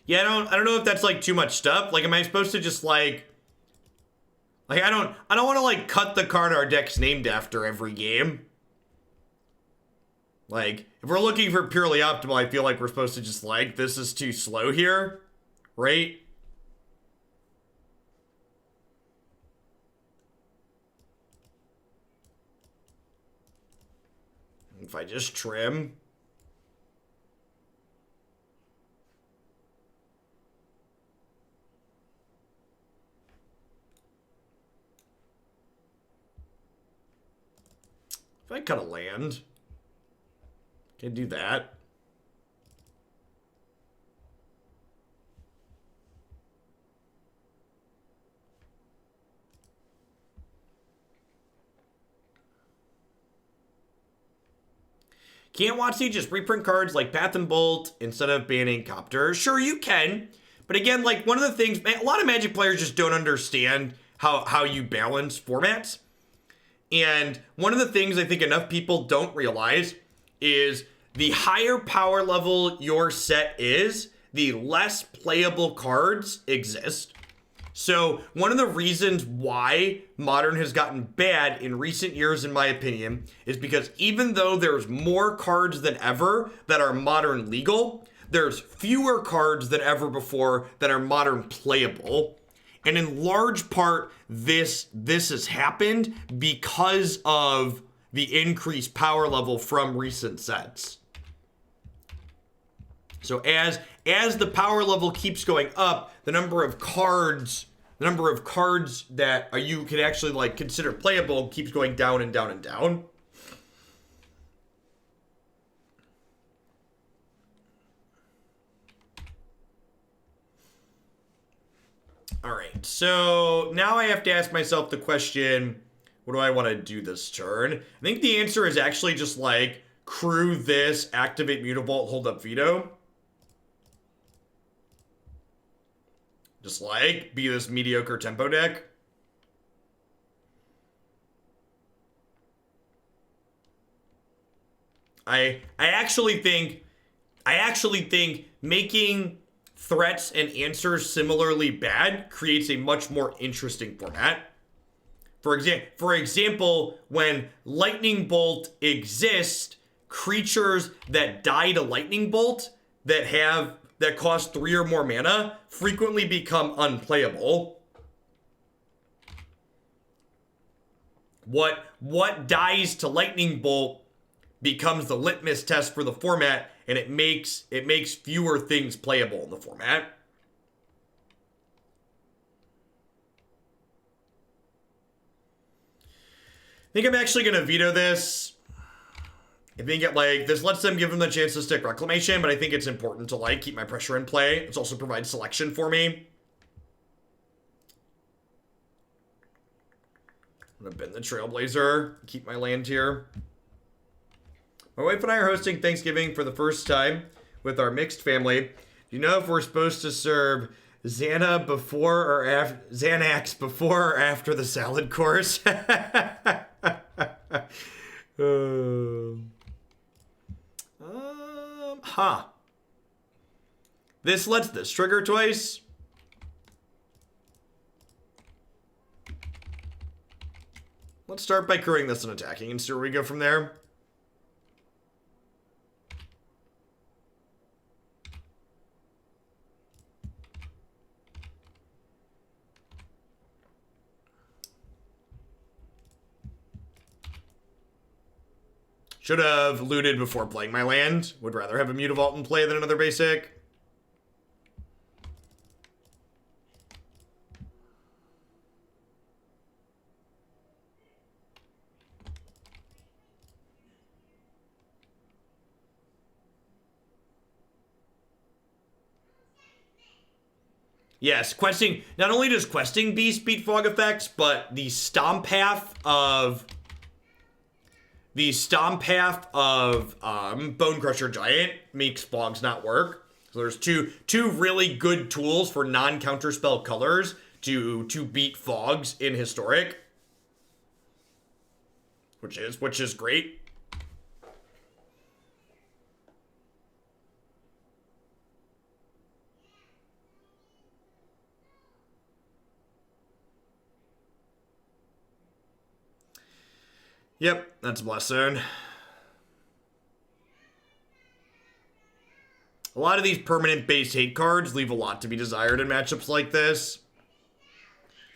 Yeah, I don't know if that's like too much stuff. Like, am I supposed to just like I don't want to like cut the card our deck's named after every game. Like, if we're looking for purely optimal, I feel like we're supposed to just like, this is too slow here, right? If I just trim. If I cut a land, can do that. Can't WotC just reprint cards like Path and Bolt instead of banning Copter? Sure, you can. But again, like, one of the things, a lot of Magic players just don't understand how you balance formats. And one of the things I think enough people don't realize is the higher power level your set is, the less playable cards exist. So one of the reasons why Modern has gotten bad in recent years, in my opinion, is because even though there's more cards than ever that are Modern legal, there's fewer cards than ever before that are Modern playable. And in large part, this has happened because of the increased power level from recent sets. So as the power level keeps going up, the number of cards that you can actually like consider playable keeps going down and down and down. All right, so now I have to ask myself the question, what do I want to do this turn? I think the answer is actually just like crew this, activate Mutavault, hold up Veto. Just like be this mediocre tempo deck. I actually think making threats and answers similarly bad creates a much more interesting format. For example, when Lightning Bolt exists, creatures that die to Lightning Bolt that cost 3 or more mana frequently become unplayable. What dies to Lightning Bolt becomes the litmus test for the format, and it makes fewer things playable in the format. I think I'm actually going to veto this. I think this lets them give them the chance to stick Reclamation, but I think it's important to like keep my pressure in play. It's also provides selection for me. I'm gonna bend the Trailblazer, keep my land here. My wife and I are hosting Thanksgiving for the first time with our mixed family. Do you know if we're supposed to serve Xanax before or after the salad course? This lets this trigger twice. Let's start by crewing this and attacking and see where we go from there. Should have looted before playing my land. Would rather have a Mutavault in play than another basic. Yes, questing, not only does questing beast beat fog effects, but the stomp path of Bone Crusher Giant makes fogs not work. So there's two really good tools for non-counterspell colors to beat fogs in Historic, which is great. Yep, that's Bless Zone. A lot of these permanent base hate cards leave a lot to be desired in matchups like this.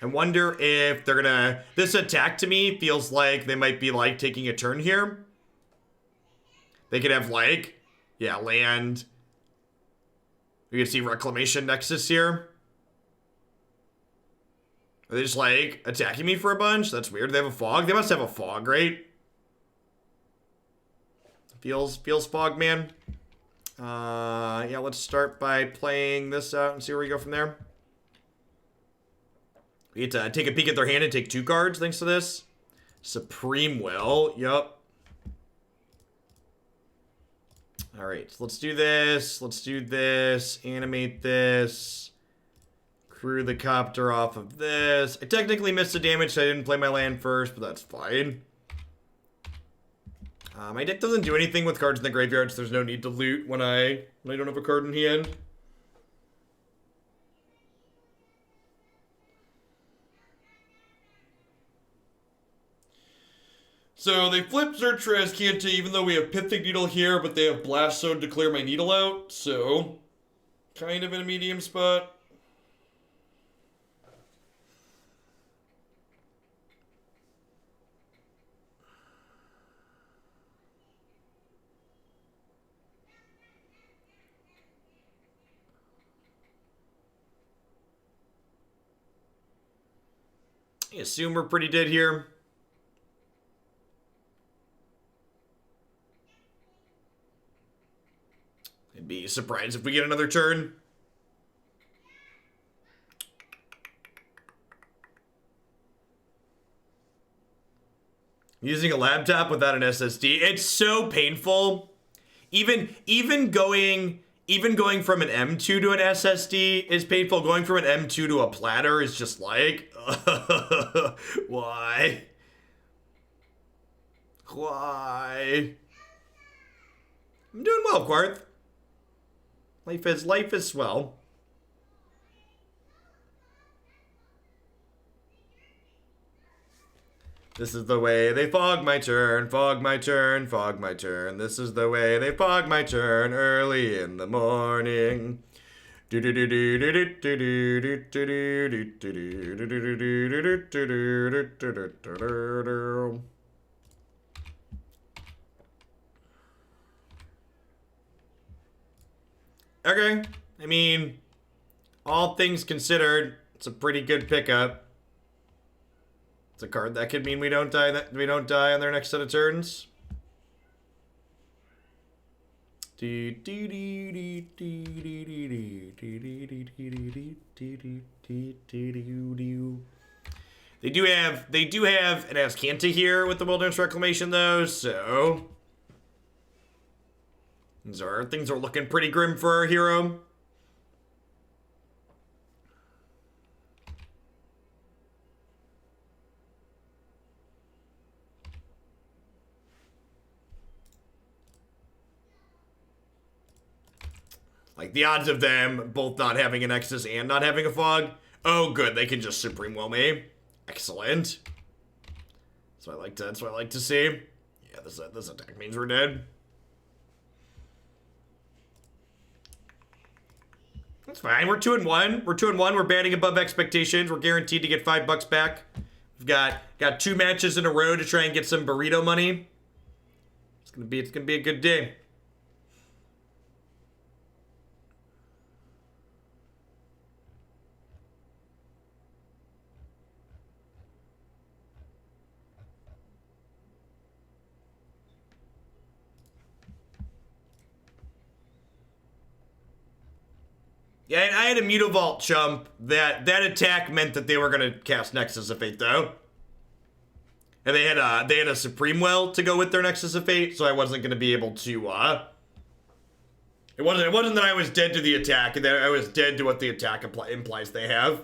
I wonder if they're gonna... This attack to me feels like they might be like taking a turn here. They could have like, yeah, land. We could see Reclamation Nexus here. Are they just like attacking me for a bunch? That's weird. They have a fog. They must have a fog, right? Feels fog, man. Yeah, let's start by playing this out and see where we go from there. We get to take a peek at their hand and take 2 cards thanks to this. Supreme Will. Yup. Alright, so let's do this. Let's do this. Animate this. Crew the Copter off of this. I technically missed the damage, so I didn't play my land first, but that's fine. My deck doesn't do anything with cards in the graveyard, so there's no need to loot when I don't have a card in hand. So they flip Search for Azcanta, even though we have Pithing Needle here, but they have Blast Zone to clear my Needle out, so kind of in a medium spot. I assume we're pretty dead here. I'd be surprised if we get another turn. Using a laptop without an SSD, it's so painful. Even going from an M2 to an SSD is painful. Going from an M2 to a platter is just like, why? Why? I'm doing well, Quarth. Life is swell. This is the way they fog my turn, fog my turn, fog my turn. This is the way they fog my turn early in the morning. Okay, I mean, all things considered, it's a pretty good pickup. It's a card that could mean we don't die on their next set of turns. They do have an Azcanta here with the Wilderness Reclamation though, so things are looking pretty grim for our hero. Like, the odds of them both not having a Nexus and not having a Fog. Oh, good. They can just Supreme Will me. Excellent. That's what I like to see. Yeah, this attack means we're dead. That's fine. We're 2-1. We're 2-1. We're batting above expectations. We're guaranteed to get $5 back. We've got 2 matches in a row to try and get some burrito money. It's gonna be a good day. Yeah, and I had a Mutavault chump that attack meant that they were gonna cast Nexus of Fate though. And they had a Supreme Will to go with their Nexus of Fate, so I wasn't gonna be able to it wasn't that I was dead to the attack, and that I was dead to what the attack implies they have.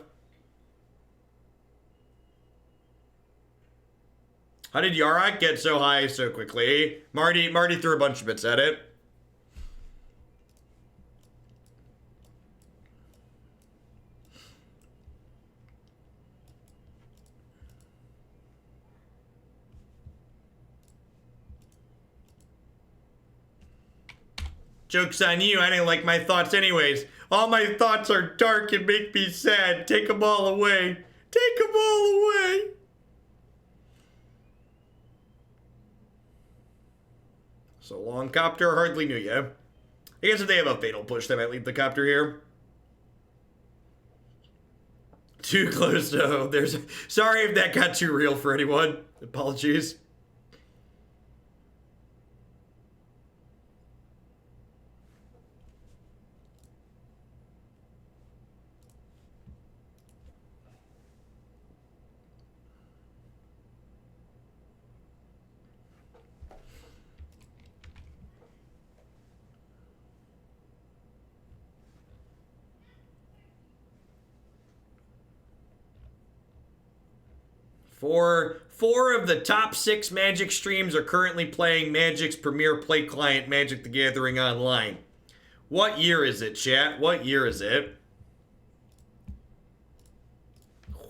How did Yarok get so high so quickly? Marty threw a bunch of bits at it. Joke's on you, I didn't like my thoughts anyways. All my thoughts are dark and make me sad. Take them all away. Take them all away. So long, Copter. Hardly knew you. I guess if they have a fatal push, they might leave the Copter here. Too close, though. Sorry if that got too real for anyone. Apologies. Four of the top 6 Magic streams are currently playing Magic's premier play client, Magic the Gathering Online. What year is it, chat? What year is it?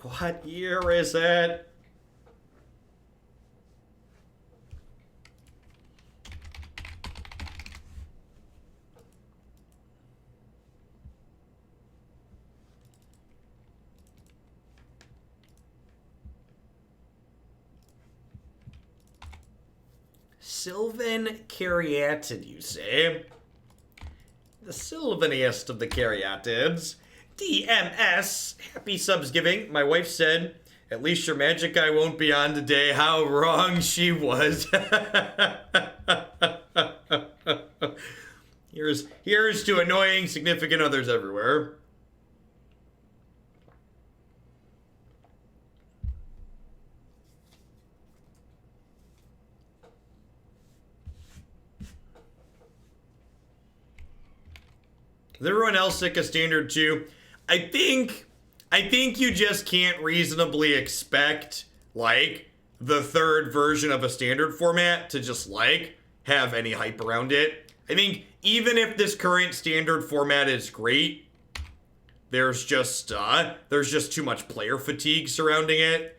What year is it? Sylvan Caryatid, you say? The Sylvaniest of the Caryatids. DMS. Happy subs giving. My wife said, at least your magic guy won't be on today. How wrong she was. Here's to annoying significant others everywhere. Is everyone else sick of Standard 2? I think you just can't reasonably expect, like, the third version of a Standard format to just, like, have any hype around it. I think even if this current Standard format is great, there's just too much player fatigue surrounding it.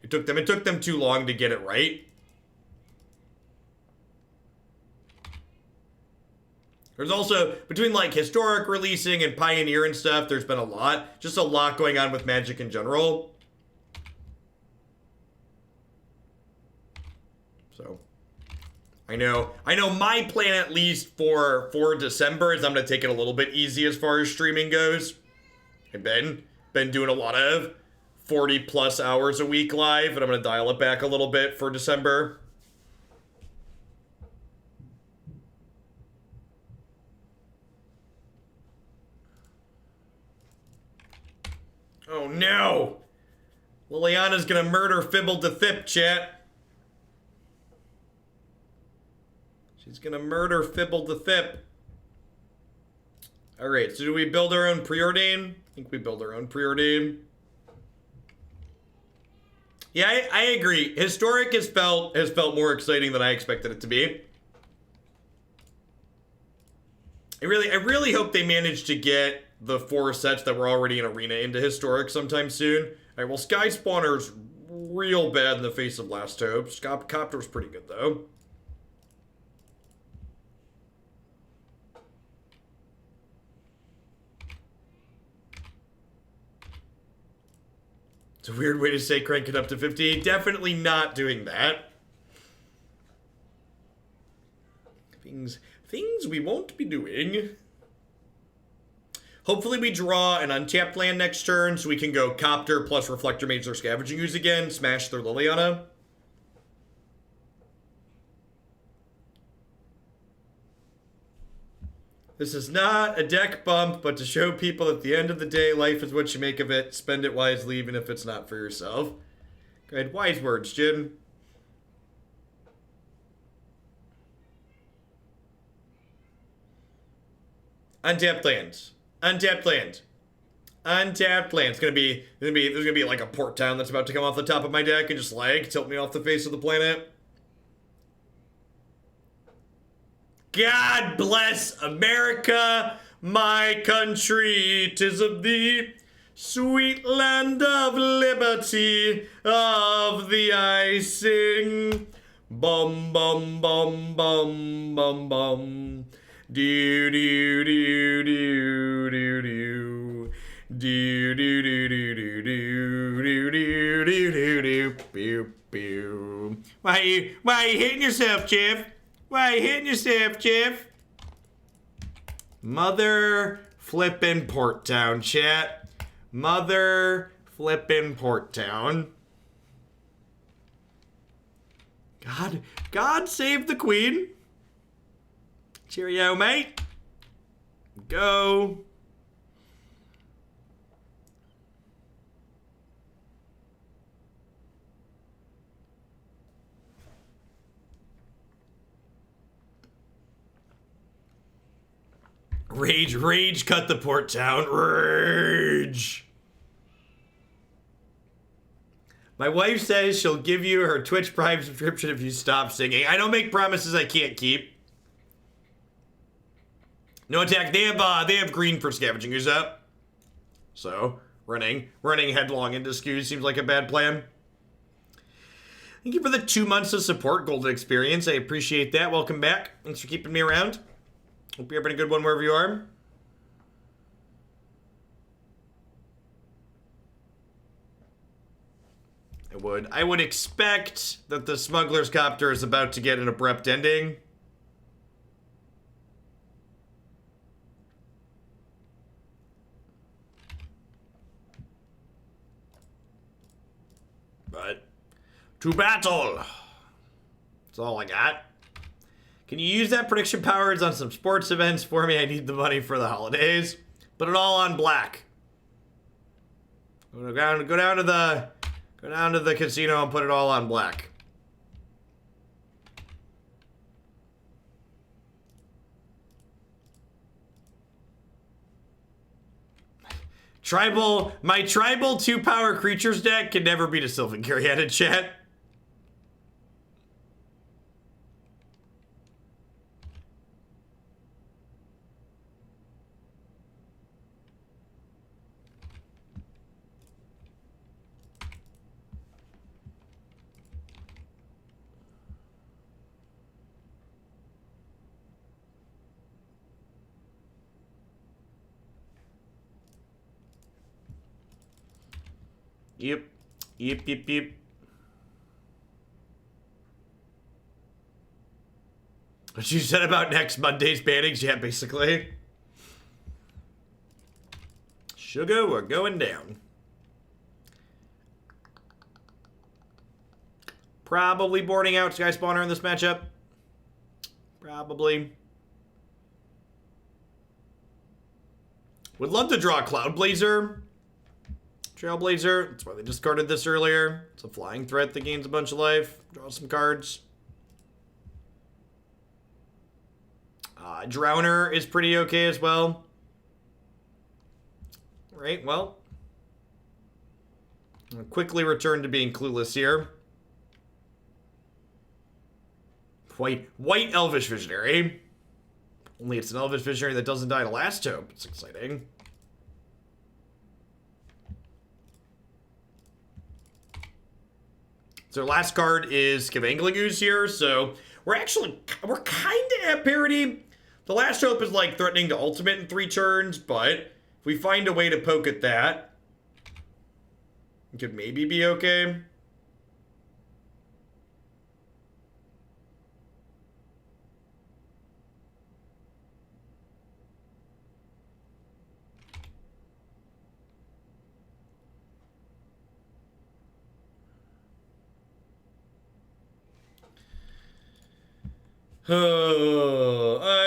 It took them too long to get it right. There's also, between like Historic releasing and Pioneer and stuff, there's been a lot going on with Magic in general. So, I know my plan at least for December is I'm going to take it a little bit easy as far as streaming goes. I've been doing a lot of 40 plus hours a week live, and I'm going to dial it back a little bit for December. Oh no! Liliana's gonna murder Fblthp, chat. She's gonna murder Fblthp. Alright, so do we build our own preordain? I think we build our own preordain. Yeah, I agree. Historic has felt more exciting than I expected it to be. I really hope they manage to get the 4 sets that were already in Arena into Historic sometime soon. Alright, well, Skyspawner's real bad in the face of Last Hope. Copter's pretty good, though. It's a weird way to say crank it up to 50. Definitely not doing that. Things we won't be doing. Hopefully we draw an untapped land next turn so we can go Copter plus Reflector Mage their Scavenging Ooze again, smash their Liliana. This is not a deck bump, but to show people at the end of the day, life is what you make of it. Spend it wisely, even if it's not for yourself. Good. Wise words, Jim. Untapped lands. Untapped land. Untapped land. There's gonna be like a port town that's about to come off the top of my deck and just like tilt me off the face of the planet. God bless America, my country. 'Tis of thee, sweet land of liberty, of thee I sing. Bum bum bum bum bum bum. Do do do do do do. Do do do do do do do do do do pew pew. Why you hitting yourself, Jeff? Why you hitting yourself, Jeff? Mother flippin' Port Town, chat. Mother flippin' Port Town. God save the Queen. Cheerio, mate. Go. Rage, cut the Port Town. Rage. My wife says she'll give you her Twitch Prime subscription if you stop singing. I don't make promises I can't keep. No attack. They have green for scavenging who's up. So, running headlong into skews seems like a bad plan. Thank you for the 2 months of support, Golden Experience. I appreciate that. Welcome back. Thanks for keeping me around. Hope you're having a good one wherever you are. I would expect that the Smuggler's Copter is about to get an abrupt ending. But to battle. That's all I got. Can you use that prediction powers on some sports events for me? I need the money for the holidays. Put it all on black. Go down to the casino and put it all on black. My tribal 2-power creatures deck can never beat a Sylvan Caryatid, chat. Yep. What you said about next Monday's bannings, yeah, basically. Sugar, we're going down. Probably boarding out Skyspawner in this matchup. Probably. Would love to draw Cloudblazer. Trailblazer, that's why they discarded this earlier. It's a flying threat that gains a bunch of life. Draw some cards. Drowner is pretty okay as well. Right, well. I'll quickly return to being clueless here. White Elvish Visionary. Only it's an Elvish Visionary that doesn't die to Last Hope. It's exciting. So last card is Scavengling Ooze here, so we're kind of at parity. The Last Hope is like threatening to ultimate in 3 turns, but if we find a way to poke at that, it could maybe be okay. Oh, ay.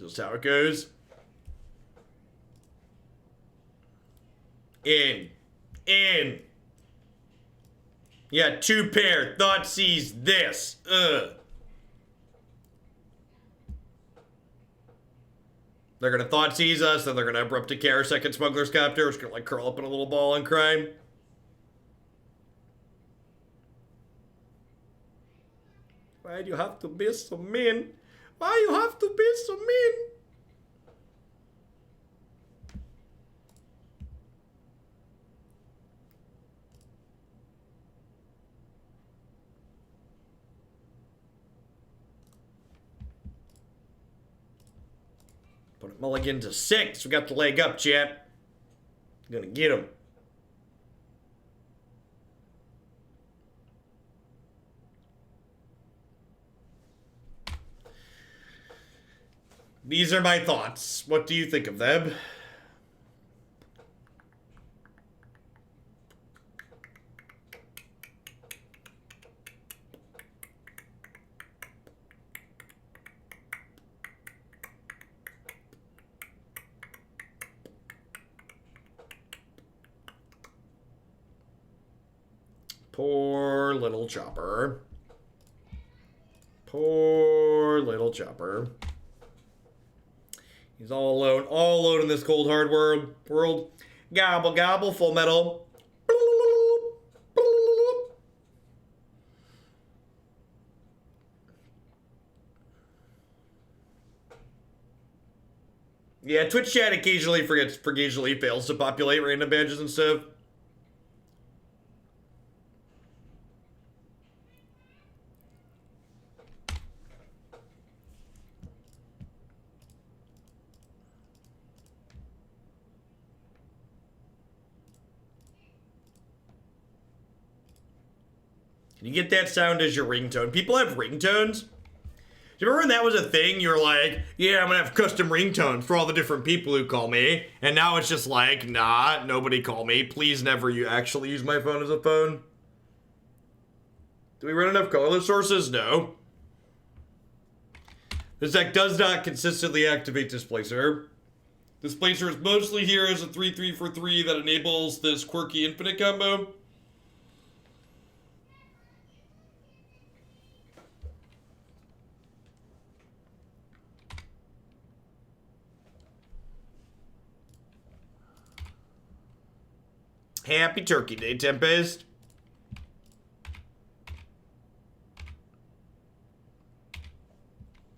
Just how it goes. In. Yeah, 2 pair. Thought sees this. Ugh. They're gonna Thought seize us, then they're gonna abrupt decay our second Smuggler's Copter. We're just gonna like curl up in a little ball and cry. Why do you have to be so mean? Why you have to be so mean? Put it mulligan to 6. We got the leg up, chat. Gonna get him. These are my thoughts. What do you think of them? Poor little Chopper. Poor little Chopper. He's all alone in this cold, hard world. Gobble, gobble, full metal. Yeah, Twitch chat occasionally fails to populate random badges and stuff. Can you get that sound as your ringtone? People have ringtones. Do you remember when that was a thing? You were like, yeah, I'm gonna have custom ringtones for all the different people who call me. And now it's just like, nah, nobody call me. Please never you actually use my phone as a phone. Do we run enough colorless sources? No. This deck does not consistently activate Displacer. Displacer is mostly here as a 3/3 for 3 that enables this quirky infinite combo. Happy Turkey Day, Tempest.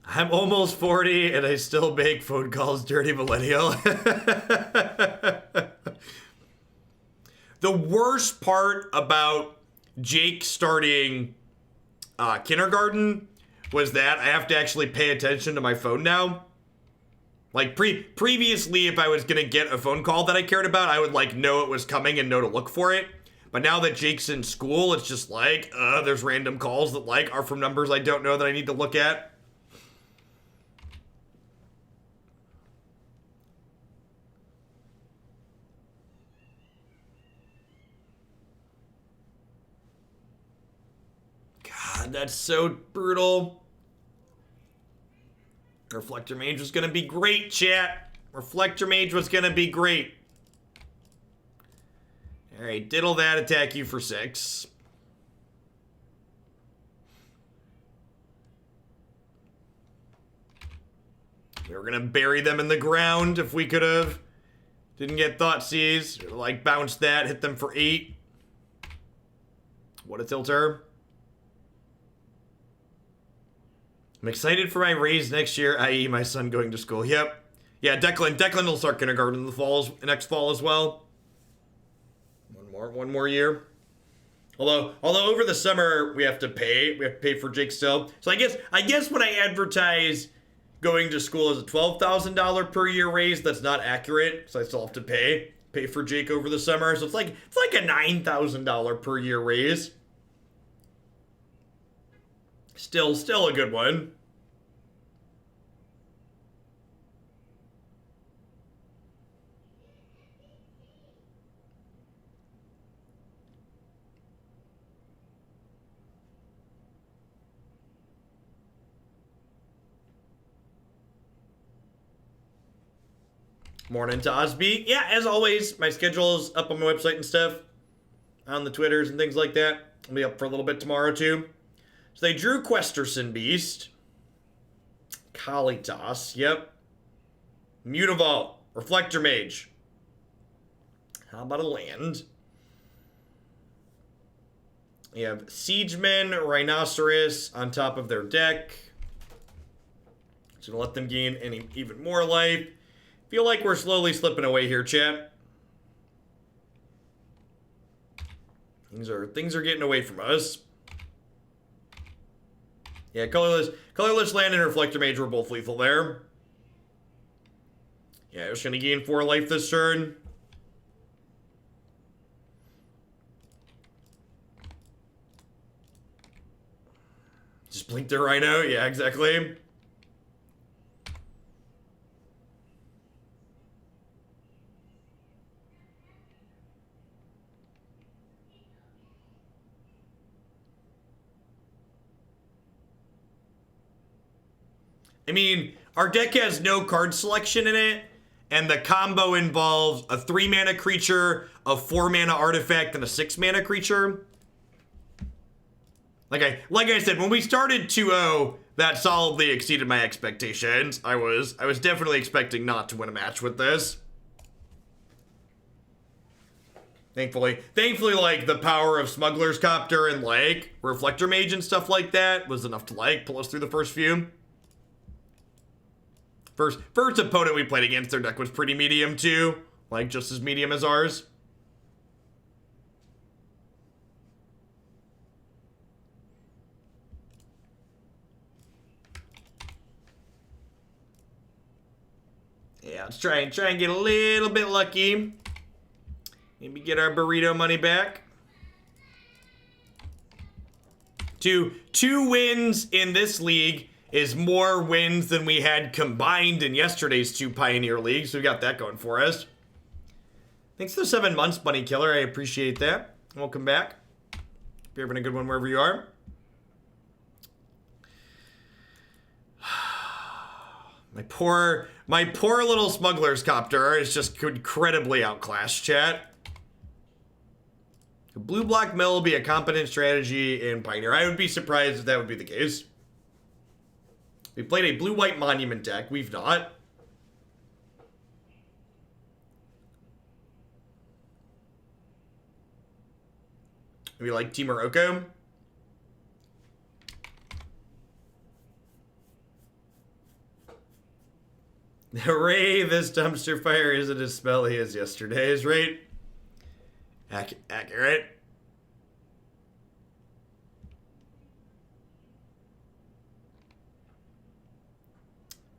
I'm almost 40 and I still make phone calls, dirty millennial. The worst part about Jake starting kindergarten was that I have to actually pay attention to my phone now. Like, previously, if I was gonna get a phone call that I cared about, I would, like, know it was coming and know to look for it. But now that Jake's in school, it's just like, there's random calls that, like, are from numbers I don't know that I need to look at. God, that's so brutal. Reflector Mage was gonna be great, chat. Reflector Mage was gonna be great. Alright, diddle that, attack you for 6. We were gonna bury them in the ground if we could have. Didn't get Thought Seize. Like, bounce that, hit them for 8. What a tilter. I'm excited for my raise next year, i.e. my son going to school. Yep. Yeah, Declan will start kindergarten in the next fall as well. One more year. Although over the summer we have to pay for Jake still. So I guess when I advertise going to school as a $12,000 per year raise, that's not accurate. So I still have to pay for Jake over the summer. So it's like a $9,000 per year raise. Still a good one. Morning to Osby. Yeah, as always, my schedule is up on my website and stuff. On the Twitters and things like that. I'll be up for a little bit tomorrow, too. So they drew Questerson Beast. Kalitas, yep. Mutavault, Reflector Mage. How about a land? You have Siegemen, Rhinoceros on top of their deck. So to let them gain even more life. Feel like we're slowly slipping away here, chat. Things are getting away from us. Yeah, colorless land and Reflector Mage were both lethal there. Yeah, just gonna gain 4 life this turn. Just blink the Rhino. Yeah, exactly. I mean, our deck has no card selection in it, and the combo involves a 3-mana creature, a 4-mana artifact, and a 6-mana creature. Like I said, when we started 2-0, that solidly exceeded my expectations. I was definitely expecting not to win a match with this. Thankfully, like, the power of Smuggler's Copter and, like, Reflector Mage and stuff like that was enough to, like, pull us through the first few. First opponent we played against, their deck was pretty medium too. Like, just as medium as ours. Yeah, let's try and get a little bit lucky. Maybe get our burrito money back. Two wins in this league is more wins than we had combined in yesterday's 2 Pioneer Leagues. So we got that going for us. Thanks for the 7 months, Bunny Killer. I appreciate that. Welcome back. Hope you're having a good one wherever you are. My poor little Smuggler's Copter is just incredibly outclassed, chat. A blue black mill will be a competent strategy in Pioneer. I would be surprised if that would be the case. We played a blue-white monument deck. We've not. We like Team Morocco. Hooray, this dumpster fire isn't as smelly as yesterday's, right? Accurate.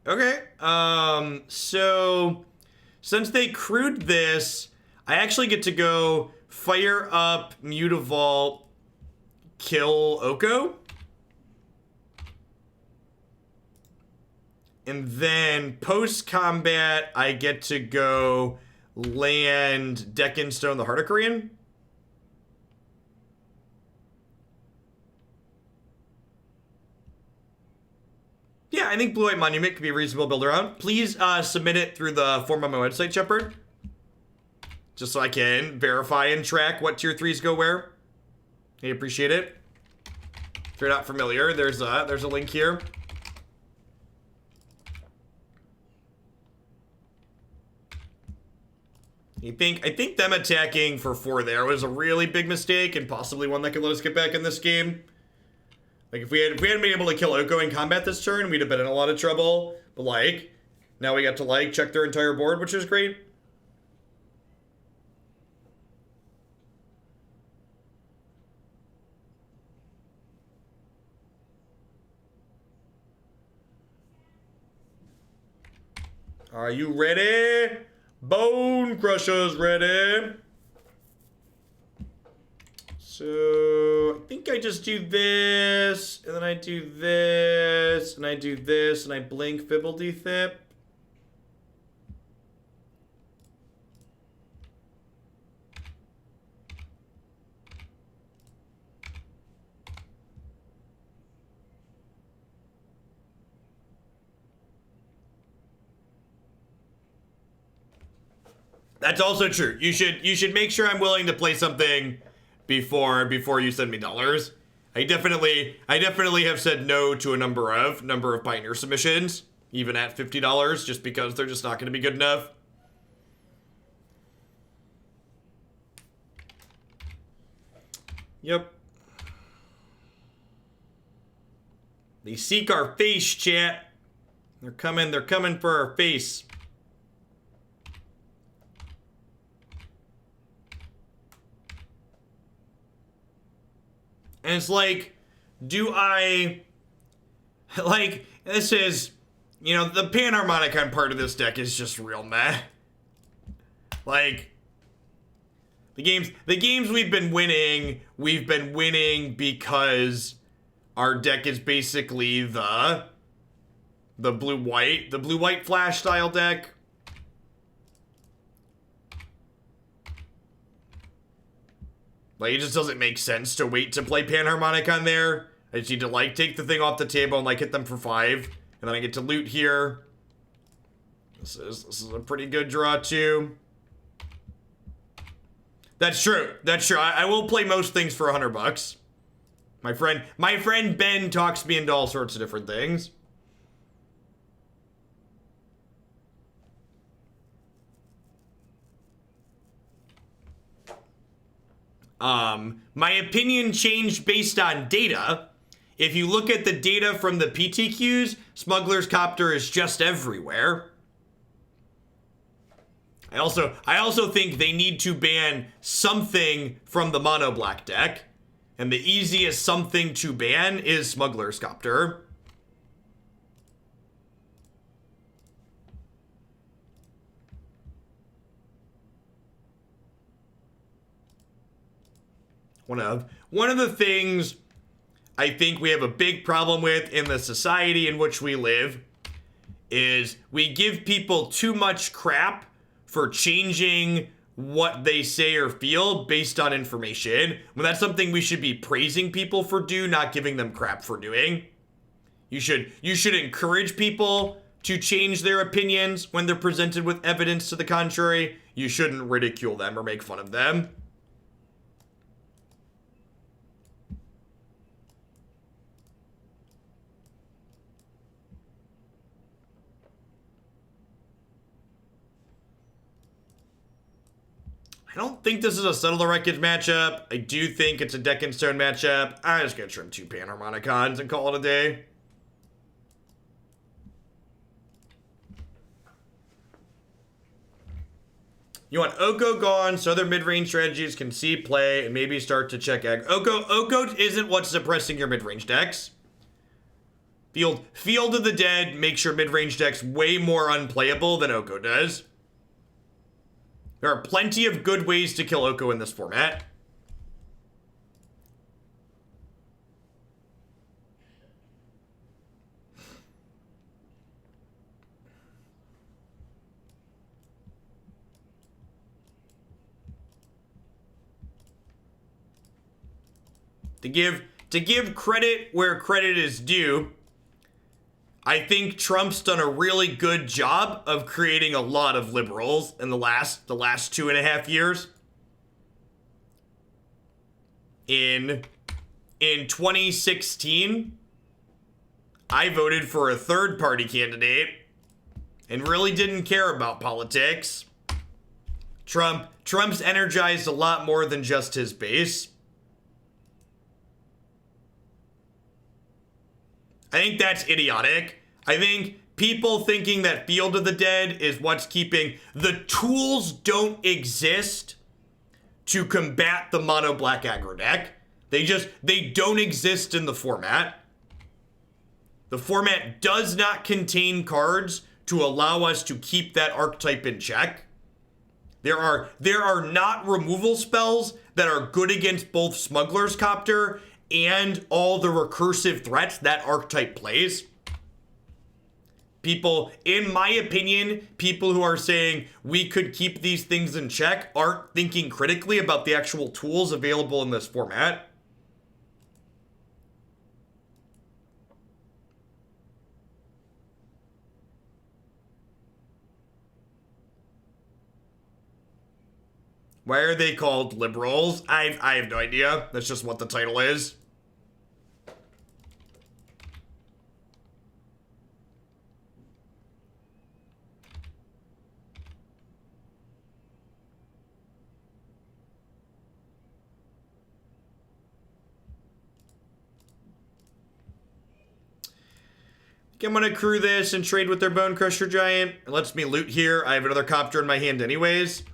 Okay, so since they crewed this, I actually get to go fire up Mutavault, kill Oko. And then post-combat, I get to go land Deckenstone the Heartocrean. Yeah, I think Blue-White Monument could be a reasonable build around. Please submit it through the form on my website, Shepard. Just so I can verify and track what tier 3s go where. I appreciate it. If you're not familiar, there's a link here. I think them attacking for 4 there was a really big mistake and possibly one that could let us get back in this game. Like, if we hadn't been able to kill Oko in combat this turn, we'd have been in a lot of trouble. But, like, now we got to, like, check their entire board, which is great. Are you ready? Bone Crusher's ready. So, I think I just do this, and then I do this, and I do this, and I blink Fblthp. That's also true. You should make sure I'm willing to play something before you send me dollars. I definitely have said no to a number of Pioneer submissions, even at $50, just because they're just not going to be good enough. Yep. They seek our face, chat. They're coming for our face. And it's like, do I... Like, this is... You know, the Panharmonicon part of this deck is just real meh. Like... The games we've been winning because our deck is basically the blue-white flash style deck. Like, it just doesn't make sense to wait to play Panharmonicon there. I just need to, like, take the thing off the table and, like, hit them for 5. And then I get to loot here. This is a pretty good draw, too. That's true. That's true. I will play most things for $100. My friend Ben talks me into all sorts of different things. My opinion changed based on data. If you look at the data from the PTQs, Smuggler's Copter is just everywhere. I also think they need to ban something from the mono black deck. And the easiest something to ban is Smuggler's Copter. One of the things I think we have a big problem with in the society in which we live is we give people too much crap for changing what they say or feel based on information, when that's something we should be praising people for not giving them crap for doing. You should encourage people to change their opinions when they're presented with evidence to the contrary. You shouldn't ridicule them or make fun of them. I don't think this is a Settle the Wreckage matchup. I do think it's a Deck and Stone matchup. I'm just gonna trim 2 Panharmonicons and call it a day. You want Oko gone so other mid-range strategies can see play and maybe start to check ag. Oko isn't what's suppressing your mid-range decks. Field of the Dead makes your mid-range decks way more unplayable than Oko does. There are plenty of good ways to kill Oko in this format. To give credit where credit is due, I think Trump's done a really good job of creating a lot of liberals in the last 2.5 years. In 2016, I voted for a third-party candidate and really didn't care about politics. Trump's energized a lot more than just his base. I think that's idiotic. I think people thinking that Field of the Dead is what's keeping... The tools don't exist to combat the mono black aggro deck. They don't exist in the format. The format does not contain cards to allow us to keep that archetype in check. There are not removal spells that are good against both Smuggler's Copter and all the recursive threats that archetype plays. People, in my opinion, people who are saying we could keep these things in check aren't thinking critically about the actual tools available in this format. Why are they called liberals? I have no idea. That's just what the title is. I'm gonna crew this and trade with their Bone Crusher Giant. It lets me loot here. I have another Copter in my hand anyways.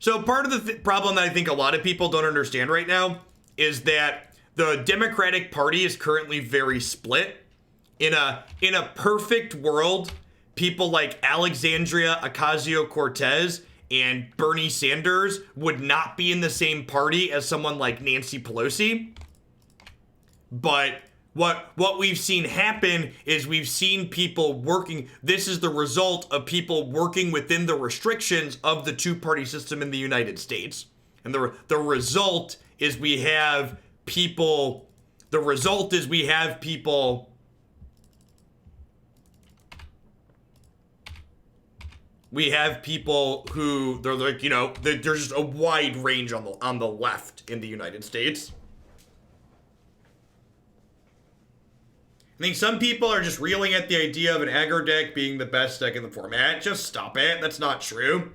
So part of the problem that I think a lot of people don't understand right now is that the Democratic Party is currently very split. In a perfect world, people like Alexandria Ocasio-Cortez and Bernie Sanders would not be in the same party as someone like Nancy Pelosi. But what we've seen happen is we've seen people working. This is the result of people working within the restrictions of the two-party system in the United States. And the result is we have people. The result is we have people. We have people who they're like, you know, there's just a wide range on the left in the United States. I think some people are just reeling at the idea of an aggro deck being the best deck in the format. Just stop it. That's not true.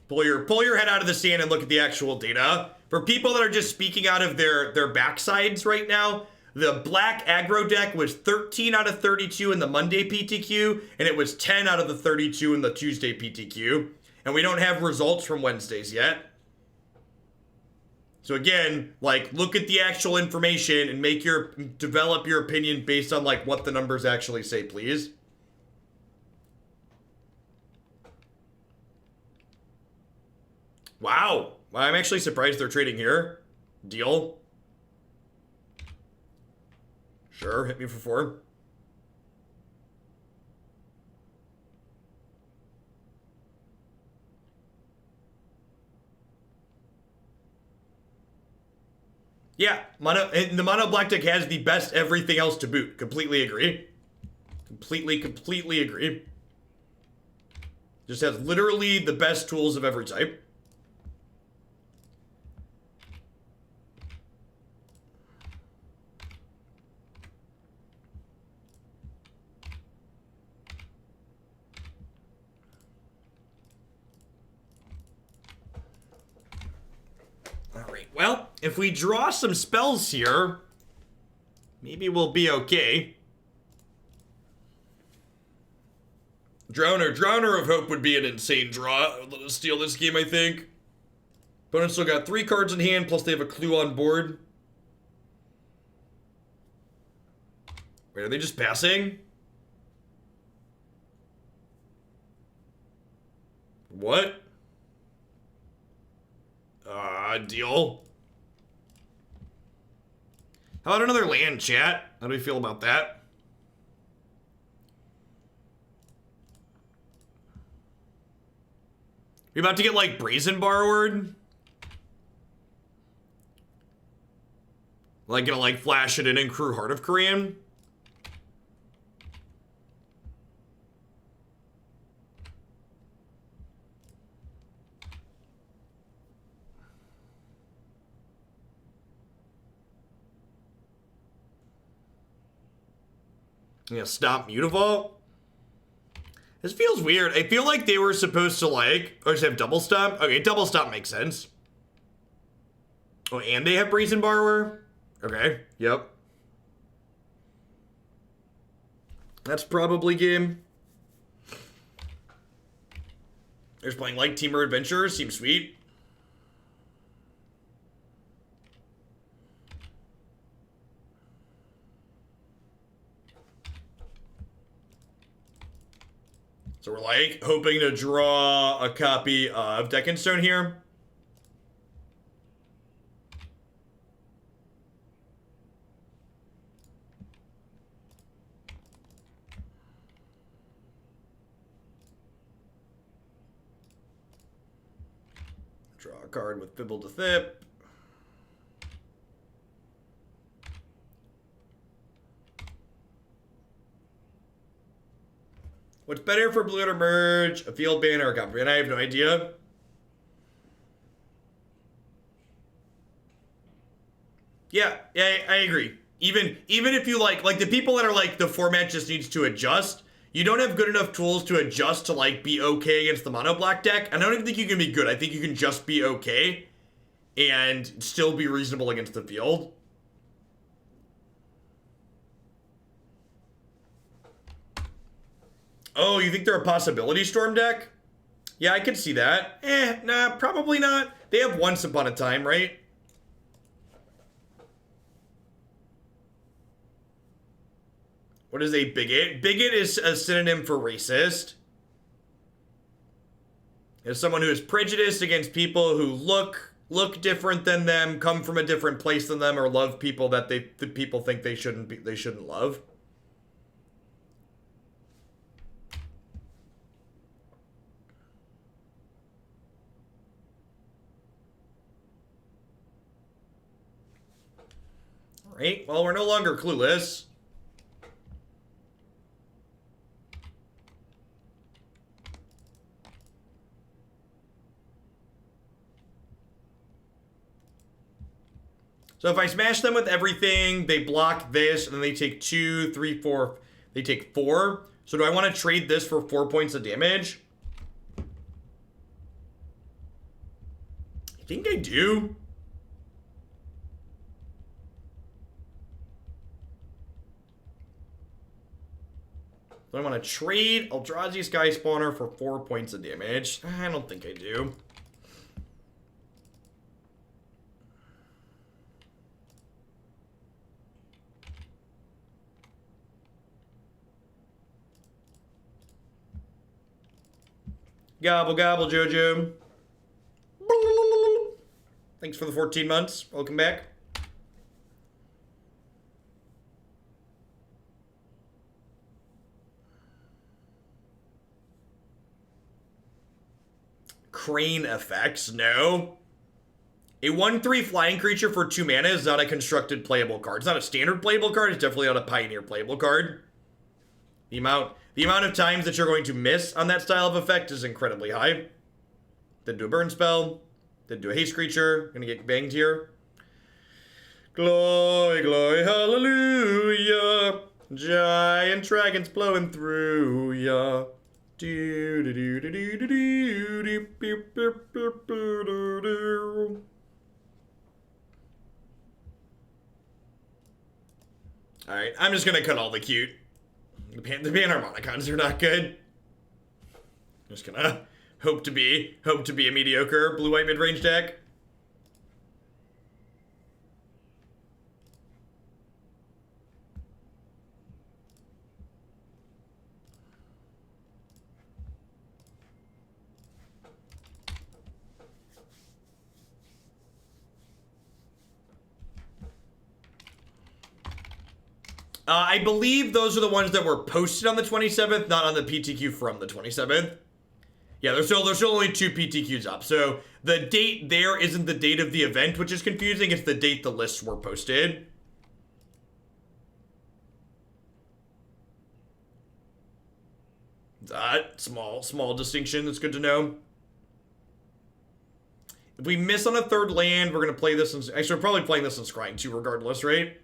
Pull your head out of the sand and look at the actual data. For people that are just speaking out of their backsides right now, the black aggro deck was 13 out of 32 in the Monday PTQ, and it was 10 out of the 32 in the Tuesday PTQ. And we don't have results from Wednesdays yet. So again, like, look at the actual information and develop your opinion based on like what the numbers actually say, please. Wow. I'm actually surprised they're trading here. Deal. Sure, hit me for 4. Yeah, the mono black deck has the best everything else to boot. Completely agree. Completely agree. Just has literally the best tools of every type. Well, if we draw some spells here, maybe we'll be okay. Drowner of Hope would be an insane draw. Let us steal this game, I think. Opponent still got 3 cards in hand, plus they have a clue on board. Wait, are they just passing? What? Deal. How about another land, chat? How do we feel about that? We about to get, like, Brazen Borrowered? Like, gonna, like, flash it in and crew Heart of Korean? Yeah, stop Mutavault. This feels weird. I feel like they were supposed to like, or just have double stop. Okay, double stop makes sense. Oh, and they have Brazen Borrower? Okay, yep. That's probably game. They're just playing like Teamer Adventures. Seems sweet. So we're like hoping to draw a copy of Deckenstone here. Draw a card with Fblthp. What's better for blue or merge? A field ban or a copter ban? I have no idea. Yeah, I agree. Even if you like the people that are like the format just needs to adjust, you don't have good enough tools to adjust to like be okay against the mono black deck. I don't even think you can be good. I think you can just be okay and still be reasonable against the field. Oh, you think they're a possibility Storm deck? Yeah, I could see that. Nah, probably not. They have Once Upon a Time, right? What is a bigot? Bigot is a synonym for racist. It's someone who is prejudiced against people who look different than them, come from a different place than them, or love people that the people think they shouldn't love. All right. Well, we're no longer clueless. So if I smash them with everything, they block this, and then they take 2, 3, 4. They take 4. So do I want to trade this for 4 points of damage? I think I do. So I want to trade Eldrazi Skyspawner for 4 points of damage. I don't think I do. Gobble, gobble, Jojo. Thanks for the 14 months. Welcome back. Crane effects, no. A 1/3 flying creature for 2 mana is not a constructed playable card. It's not a standard playable card. It's definitely not a Pioneer playable card. The amount of times that you're going to miss on that style of effect is incredibly high. Didn't do a burn spell. Didn't do a haste creature. Gonna get banged here. Glory, glory, hallelujah. Giant dragons blowing through ya. Do do do do do do do do do do. All right, I'm just gonna cut all the cute. The Panharmonicons are not good. Just gonna hope to be a mediocre blue-white mid-range deck. I believe those are the ones that were posted on the 27th, not on the PTQ from the 27th. Yeah, there's still only 2 PTQs up. So the date there isn't the date of the event, which is confusing. It's the date the lists were posted. That small distinction. That's good to know. If we miss on a 3rd land, we're gonna play this. Actually, we're probably playing this in Scrying too, regardless, right?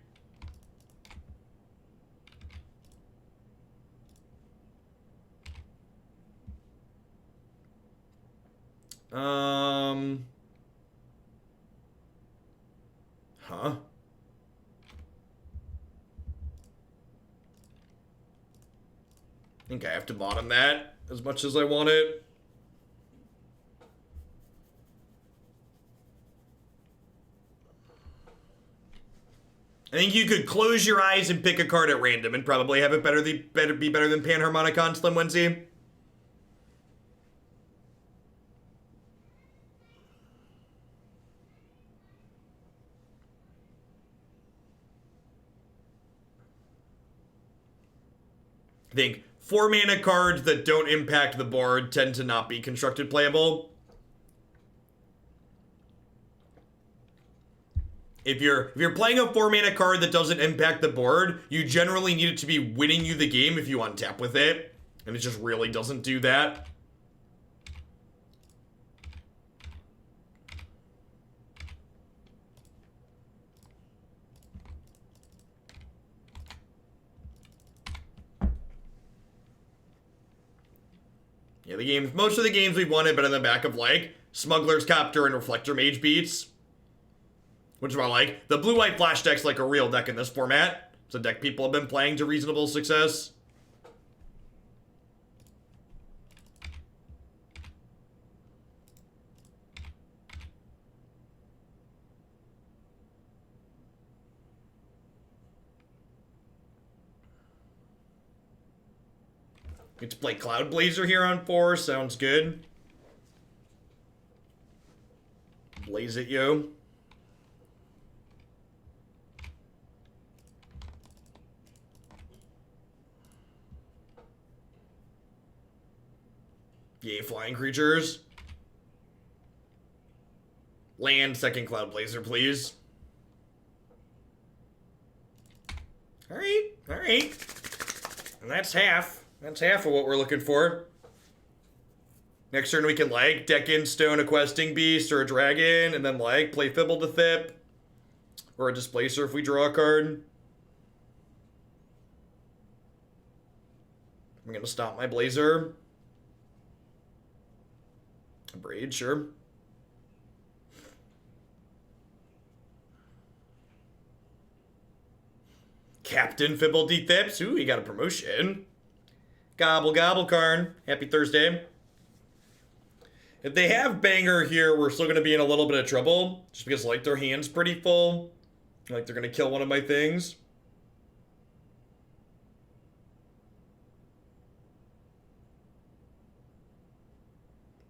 Huh? I think I have to bottom that as much as I want it. I think you could close your eyes and pick a card at random and probably have it be better than Panharmonicon Slim Wednesday. I think 4 mana cards that don't impact the board tend to not be constructed playable. If you're playing a 4 mana card that doesn't impact the board, you generally need it to be winning you the game if you untap with it. And it just really doesn't do that. Yeah, most of the games we've won have been in the back of, like, Smuggler's Copter and Reflector Mage beats. Which is why, like, the blue-white flash deck's like a real deck in this format. It's a deck people have been playing to reasonable success. Get to play Cloudblazer here on 4. Sounds good. Blaze at you. Yay, flying creatures. Land second Cloudblazer, please. Alright, alright. And that's half. That's half of what we're looking for. Next turn we can, like, deck in Stone a Questing Beast or a Dragon, and then, like, play Fblthp. Or a Displacer if we draw a card. I'm gonna stop my Blazer. A Braid, sure. Captain Fblthp. Ooh, he got a promotion. Gobble, gobble, Karn. Happy Thursday. If they have Banger here, we're still going to be in a little bit of trouble. Just because, like, their hand's pretty full. Like, they're going to kill one of my things.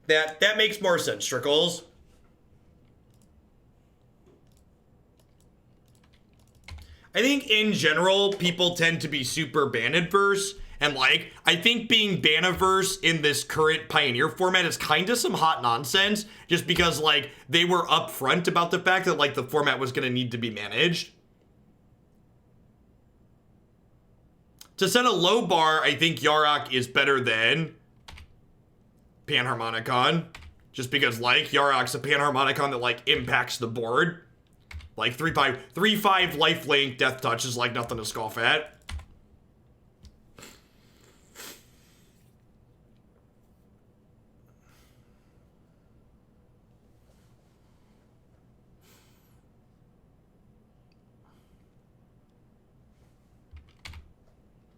That makes more sense, Trickles. I think, in general, people tend to be super ban-adverse. And, like, I think being ban-averse in this current Pioneer format is kind of some hot nonsense. Just because, like, they were upfront about the fact that, like, the format was going to need to be managed. To set a low bar, I think Yarok is better than Panharmonicon. Just because, like, Yarok's a Panharmonicon that, like, impacts the board. Like, 3-5 lifelink Death Touch is, like, nothing to scoff at.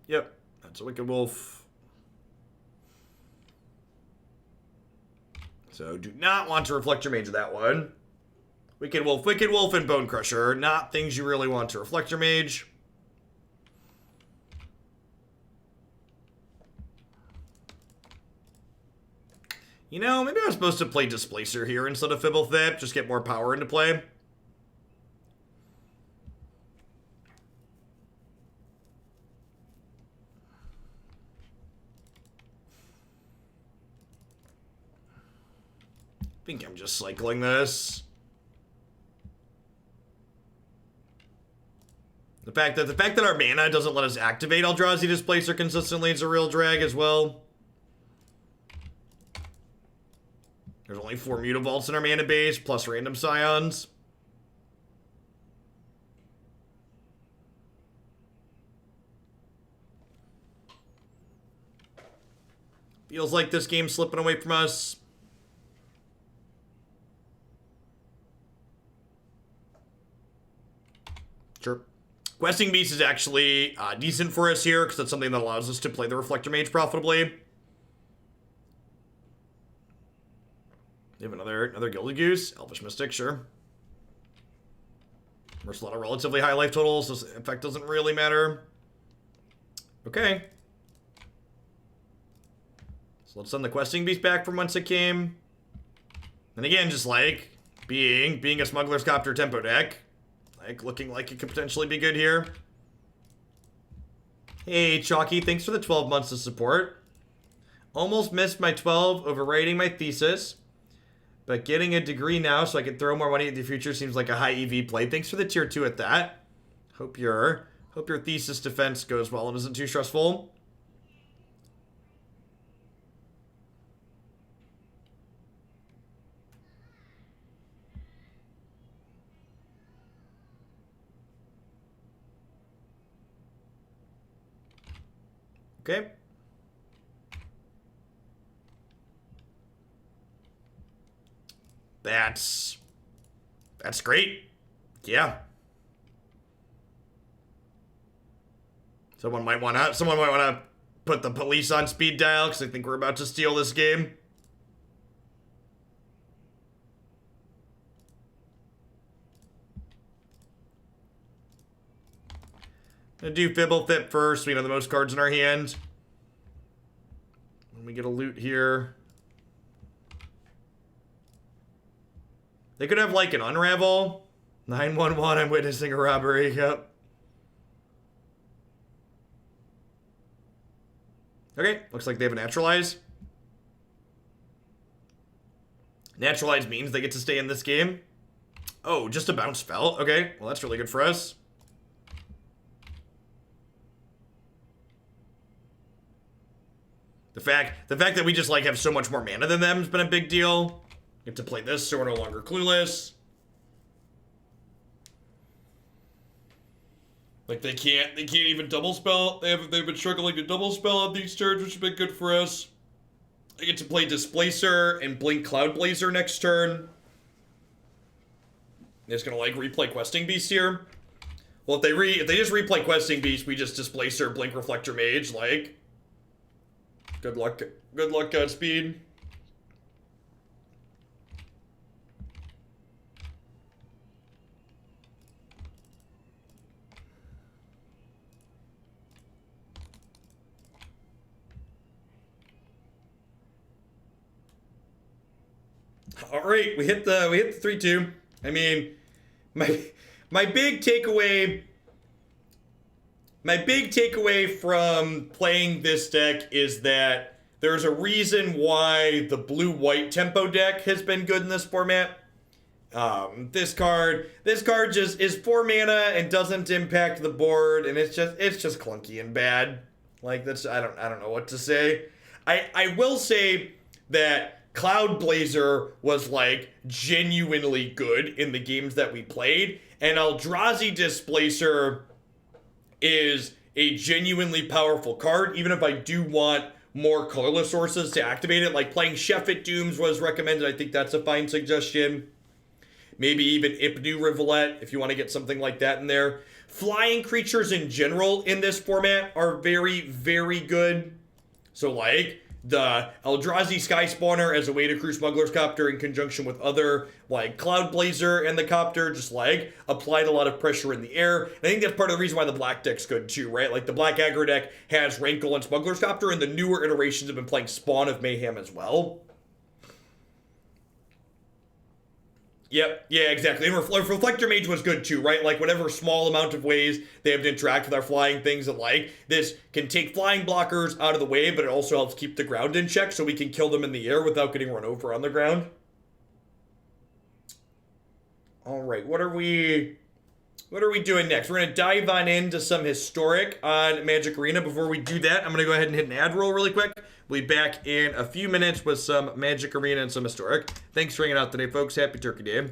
Yep, that's a Wicked Wolf. So, do not want to Reflector Mage that one. Wicked Wolf, and Bone Crusher. Not things you really want to Reflector Mage. You know, maybe I was supposed to play Displacer here instead of Fblthp. Just get more power into play. I think I'm just cycling this. The fact that our mana doesn't let us activate Eldrazi Displacer consistently is a real drag as well. There's only 4 Mutavaults in our mana base, plus random Scions. Feels like this game's slipping away from us. Sure. Questing Beast is actually decent for us here, because that's something that allows us to play the Reflector Mage profitably. We have another Gilded Goose. Elvish Mystic, sure. Versus a lot of relatively high life totals, so this effect doesn't really matter. Okay. So let's send the Questing Beast back from whence it came. And again, just like being a Smuggler's Copter tempo deck. Like, looking like it could potentially be good here. Hey, Chalky, thanks for the 12 months of support. Almost missed my 12 overwriting my thesis. But getting a degree now so I can throw more money at the future seems like a high EV play. Thanks for the tier 2 at that. Hope your thesis defense goes well and isn't too stressful. Okay. That's great. Yeah. Someone might wanna put the police on speed dial because I think we're about to steal this game. Gonna do Fblthp first. We know the most cards in our hand. When we get a loot here. They could have like an unravel. 911, I'm witnessing a robbery. Yep. Okay, looks like they have a naturalize. Naturalize means they get to stay in this game. Oh, just a bounce spell. Okay, well that's really good for us. The fact that we just like have so much more mana than them has been a big deal. Get to play this, so we're no longer clueless. Like they can't even double spell. They've been struggling to double spell on these turns, which has been good for us. I get to play Displacer and blink Cloudblazer next turn. They're just gonna like replay Questing Beast here. Well, if they just replay Questing Beast, we just Displacer, blink Reflector Mage. Like, good luck, Godspeed. All right, we hit the 3-2. I mean, my big takeaway from playing this deck is that there's a reason why the blue-white tempo deck has been good in this format. This card just is 4 mana and doesn't impact the board, and it's just clunky and bad. Like that's I don't know what to say. I will say that Cloudblazer was like genuinely good in the games that we played, and Eldrazi Displacer is a genuinely powerful card, even if I do want more colorless sources to activate it. Like playing Chef at Dooms was recommended. I think that's a fine suggestion. Maybe even Ipnu Rivulet if you want to get something like that in there. Flying creatures in general in this format are very, very good. So like the Eldrazi Skyspawner as a way to crew Smuggler's Copter in conjunction with other like Cloudblazer and the Copter just like applied a lot of pressure in the air. And I think that's part of the reason why the black deck's good too, right? Like the black aggro deck has Rankle and Smuggler's Copter, and the newer iterations have been playing Spawn of Mayhem as well. Yep, yeah, exactly. And Reflector Mage was good too, right? Like whatever small amount of ways they have to interact with our flying things, and like this can take flying blockers out of the way, but it also helps keep the ground in check so we can kill them in the air without getting run over on the ground. All right, what are we doing next? We're gonna dive on into some historic on Magic Arena. Before we do that, I'm gonna go ahead and hit an ad roll really quick. We'll be back in a few minutes with some Magic Arena and some historic. Thanks for hanging out today, folks. Happy Turkey Day.